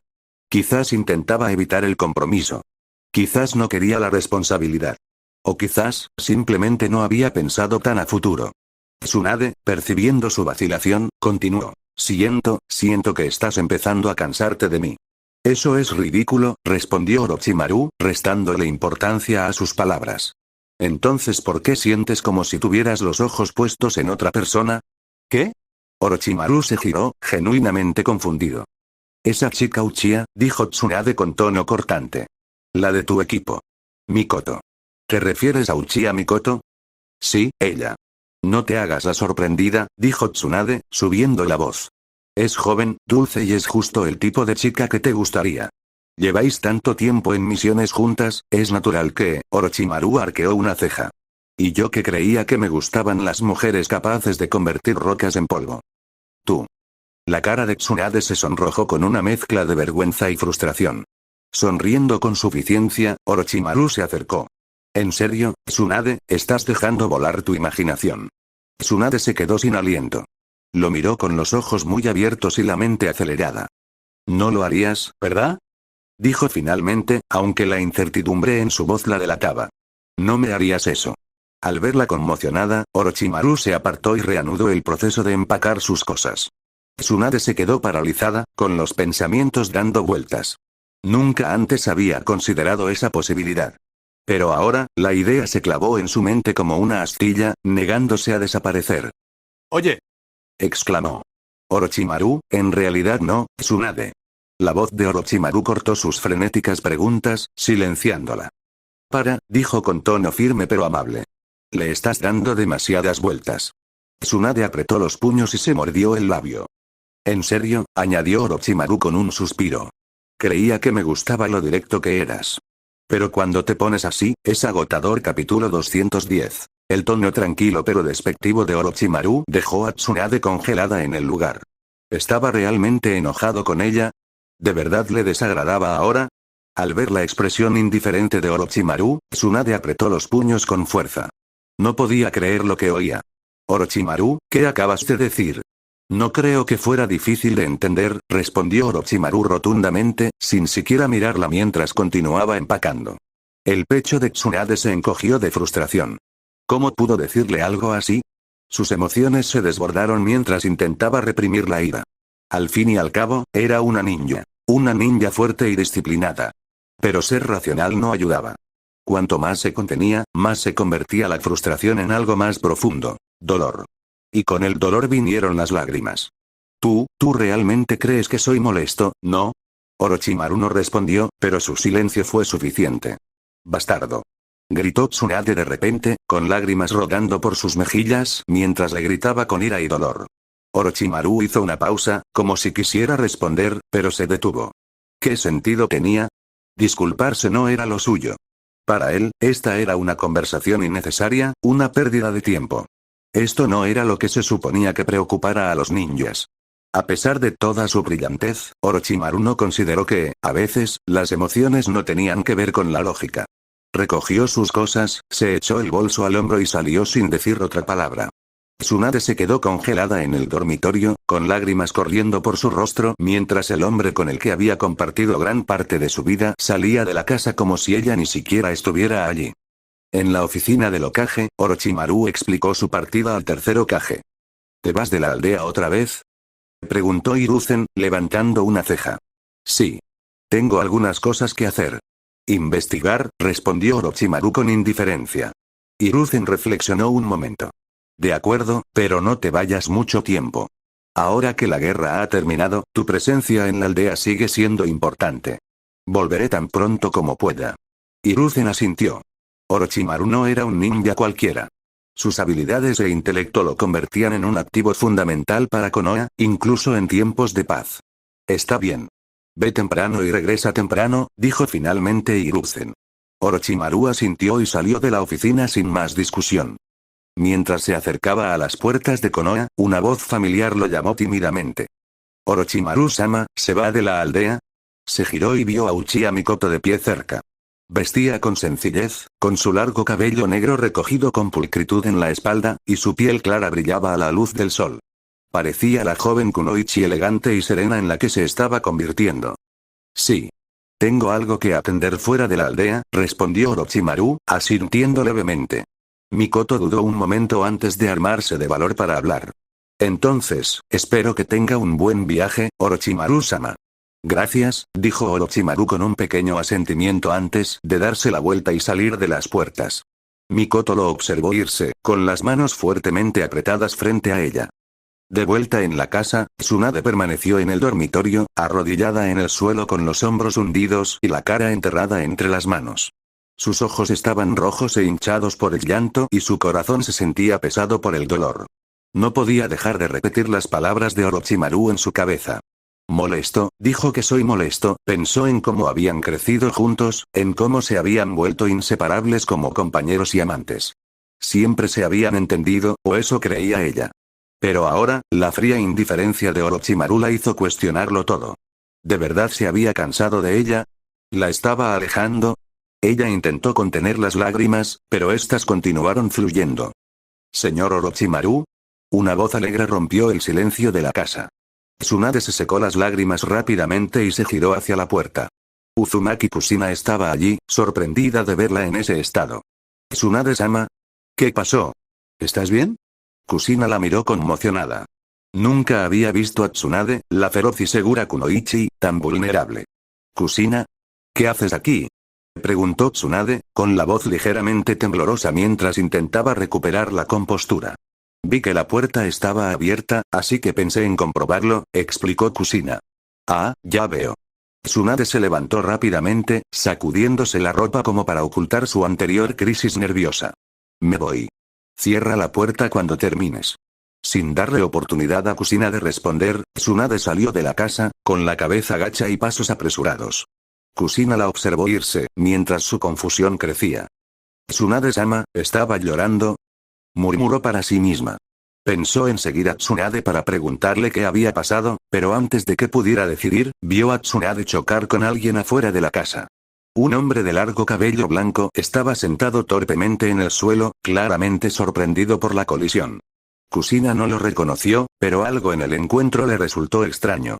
Quizás intentaba evitar el compromiso. Quizás no quería la responsabilidad. O quizás, simplemente no había pensado tan a futuro. Tsunade, percibiendo su vacilación, continuó. Siento que estás empezando a cansarte de mí. Eso es ridículo, respondió Orochimaru, restándole importancia a sus palabras. Entonces, ¿por qué sientes como si tuvieras los ojos puestos en otra persona? ¿Qué? Orochimaru se giró, genuinamente confundido. Esa chica Uchiha, dijo Tsunade con tono cortante. La de tu equipo. Mikoto. ¿Te refieres a Uchiha Mikoto? Sí, ella. No te hagas la sorprendida, dijo Tsunade, subiendo la voz. Es joven, dulce y es justo el tipo de chica que te gustaría. Lleváis tanto tiempo en misiones juntas, es natural que, Orochimaru arqueó una ceja. Y yo que creía que me gustaban las mujeres capaces de convertir rocas en polvo. Tú. La cara de Tsunade se sonrojó con una mezcla de vergüenza y frustración. Sonriendo con suficiencia, Orochimaru se acercó. ¿En serio, Tsunade, estás dejando volar tu imaginación? Tsunade se quedó sin aliento. Lo miró con los ojos muy abiertos y la mente acelerada. No lo harías, ¿verdad? Dijo finalmente, aunque la incertidumbre en su voz la delataba. No me harías eso. Al verla conmocionada, Orochimaru se apartó y reanudó el proceso de empacar sus cosas. Tsunade se quedó paralizada, con los pensamientos dando vueltas. Nunca antes había considerado esa posibilidad. Pero ahora, la idea se clavó en su mente como una astilla, negándose a desaparecer. Oye, exclamó. Orochimaru, en realidad no, Tsunade. La voz de Orochimaru cortó sus frenéticas preguntas, silenciándola. Para, dijo con tono firme pero amable. Le estás dando demasiadas vueltas. Tsunade apretó los puños y se mordió el labio. En serio, añadió Orochimaru con un suspiro. Creía que me gustaba lo directo que eras. Pero cuando te pones así, es agotador. Capítulo 210. El tono tranquilo pero despectivo de Orochimaru dejó a Tsunade congelada en el lugar. ¿Estaba realmente enojado con ella? ¿De verdad le desagradaba ahora? Al ver la expresión indiferente de Orochimaru, Tsunade apretó los puños con fuerza. No podía creer lo que oía. Orochimaru, ¿qué acabas de decir? No creo que fuera difícil de entender, respondió Orochimaru rotundamente, sin siquiera mirarla mientras continuaba empacando. El pecho de Tsunade se encogió de frustración. ¿Cómo pudo decirle algo así? Sus emociones se desbordaron mientras intentaba reprimir la ira. Al fin y al cabo, era una ninja fuerte y disciplinada. Pero ser racional no ayudaba. Cuanto más se contenía, más se convertía la frustración en algo más profundo. Dolor. Y con el dolor vinieron las lágrimas. ¿Tú realmente crees que soy molesto, no? Orochimaru no respondió, pero su silencio fue suficiente. Bastardo. Gritó Tsunade de repente, con lágrimas rodando por sus mejillas mientras le gritaba con ira y dolor. Orochimaru hizo una pausa, como si quisiera responder, pero se detuvo. ¿Qué sentido tenía? Disculparse no era lo suyo. Para él, esta era una conversación innecesaria, una pérdida de tiempo. Esto no era lo que se suponía que preocupara a los ninjas. A pesar de toda su brillantez, Orochimaru no consideró que, a veces, las emociones no tenían que ver con la lógica. Recogió sus cosas, se echó el bolso al hombro y salió sin decir otra palabra. Tsunade se quedó congelada en el dormitorio, con lágrimas corriendo por su rostro mientras el hombre con el que había compartido gran parte de su vida salía de la casa como si ella ni siquiera estuviera allí. En la oficina del Hokage, Orochimaru explicó su partida al tercer Hokage. ¿Te vas de la aldea otra vez? Preguntó Hiruzen, levantando una ceja. Sí. Tengo algunas cosas que hacer. Investigar, respondió Orochimaru con indiferencia. Hiruzen reflexionó un momento. De acuerdo, pero no te vayas mucho tiempo. Ahora que la guerra ha terminado, tu presencia en la aldea sigue siendo importante. Volveré tan pronto como pueda. Hiruzen asintió. Orochimaru no era un ninja cualquiera. Sus habilidades e intelecto lo convertían en un activo fundamental para Konoha, incluso en tiempos de paz. Está bien. Ve temprano y regresa temprano, dijo finalmente Hiruzen. Orochimaru asintió y salió de la oficina sin más discusión. Mientras se acercaba a las puertas de Konoha, una voz familiar lo llamó tímidamente. Orochimaru-sama, ¿se va de la aldea? Se giró y vio a Uchiha Mikoto de pie cerca. Vestía con sencillez, con su largo cabello negro recogido con pulcritud en la espalda, y su piel clara brillaba a la luz del sol. Parecía la joven kunoichi elegante y serena en la que se estaba convirtiendo. Sí. Tengo algo que atender fuera de la aldea, respondió Orochimaru, asintiendo levemente. Mikoto dudó un momento antes de armarse de valor para hablar. Entonces, espero que tenga un buen viaje, Orochimaru-sama. Gracias, dijo Orochimaru con un pequeño asentimiento antes de darse la vuelta y salir de las puertas. Mikoto lo observó irse, con las manos fuertemente apretadas frente a ella. De vuelta en la casa, Tsunade permaneció en el dormitorio, arrodillada en el suelo con los hombros hundidos y la cara enterrada entre las manos. Sus ojos estaban rojos e hinchados por el llanto y su corazón se sentía pesado por el dolor. No podía dejar de repetir las palabras de Orochimaru en su cabeza. Molesto, dijo que soy molesto, pensó en cómo habían crecido juntos, en cómo se habían vuelto inseparables como compañeros y amantes. Siempre se habían entendido, o eso creía ella. Pero ahora, la fría indiferencia de Orochimaru la hizo cuestionarlo todo. ¿De verdad se había cansado de ella? ¿La estaba alejando? Ella intentó contener las lágrimas, pero éstas continuaron fluyendo. ¿Señor Orochimaru? Una voz alegre rompió el silencio de la casa. Tsunade se secó las lágrimas rápidamente y se giró hacia la puerta. Uzumaki Kushina estaba allí, sorprendida de verla en ese estado. ¿Tsunade-sama? ¿Qué pasó? ¿Estás bien? Kushina la miró conmocionada. Nunca había visto a Tsunade, la feroz y segura kunoichi, tan vulnerable. ¿Kushina? ¿Qué haces aquí? Preguntó Tsunade, con la voz ligeramente temblorosa mientras intentaba recuperar la compostura. Vi que la puerta estaba abierta, así que pensé en comprobarlo, explicó Kushina. Ah, ya veo. Tsunade se levantó rápidamente, sacudiéndose la ropa como para ocultar su anterior crisis nerviosa. Me voy. Cierra la puerta cuando termines. Sin darle oportunidad a Kusina de responder, Tsunade salió de la casa, con la cabeza gacha y pasos apresurados. Kusina la observó irse, mientras su confusión crecía. ¿Tsunade-sama, estaba llorando? Murmuró para sí misma. Pensó en seguir a Tsunade para preguntarle qué había pasado, pero antes de que pudiera decidir, vio a Tsunade chocar con alguien afuera de la casa. Un hombre de largo cabello blanco estaba sentado torpemente en el suelo, claramente sorprendido por la colisión. Kusina no lo reconoció, pero algo en el encuentro le resultó extraño.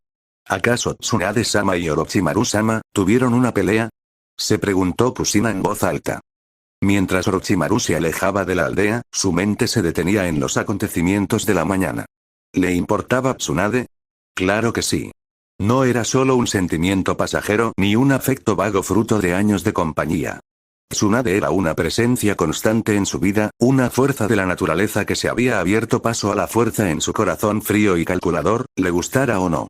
¿Acaso Tsunade-sama y Orochimaru-sama tuvieron una pelea? Se preguntó Kusina en voz alta. Mientras Orochimaru se alejaba de la aldea, su mente se detenía en los acontecimientos de la mañana. ¿Le importaba Tsunade? Claro que sí. No era solo un sentimiento pasajero ni un afecto vago fruto de años de compañía. Tsunade era una presencia constante en su vida, una fuerza de la naturaleza que se había abierto paso a la fuerza en su corazón frío y calculador, le gustara o no.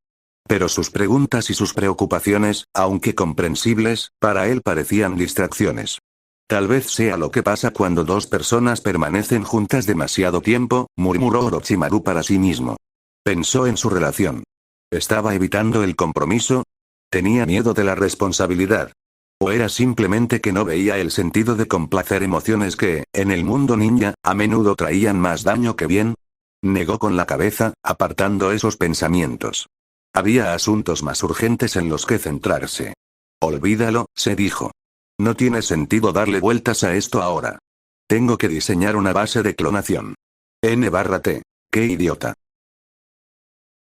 Pero sus preguntas y sus preocupaciones, aunque comprensibles, para él parecían distracciones. Tal vez sea lo que pasa cuando dos personas permanecen juntas demasiado tiempo, murmuró Orochimaru para sí mismo. Pensó en su relación. ¿Estaba evitando el compromiso? ¿Tenía miedo de la responsabilidad? ¿O era simplemente que no veía el sentido de complacer emociones que, en el mundo ninja, a menudo traían más daño que bien? Negó con la cabeza, apartando esos pensamientos. Había asuntos más urgentes en los que centrarse. Olvídalo, se dijo. No tiene sentido darle vueltas a esto ahora. Tengo que diseñar una base de clonación. N/T. ¡Qué idiota!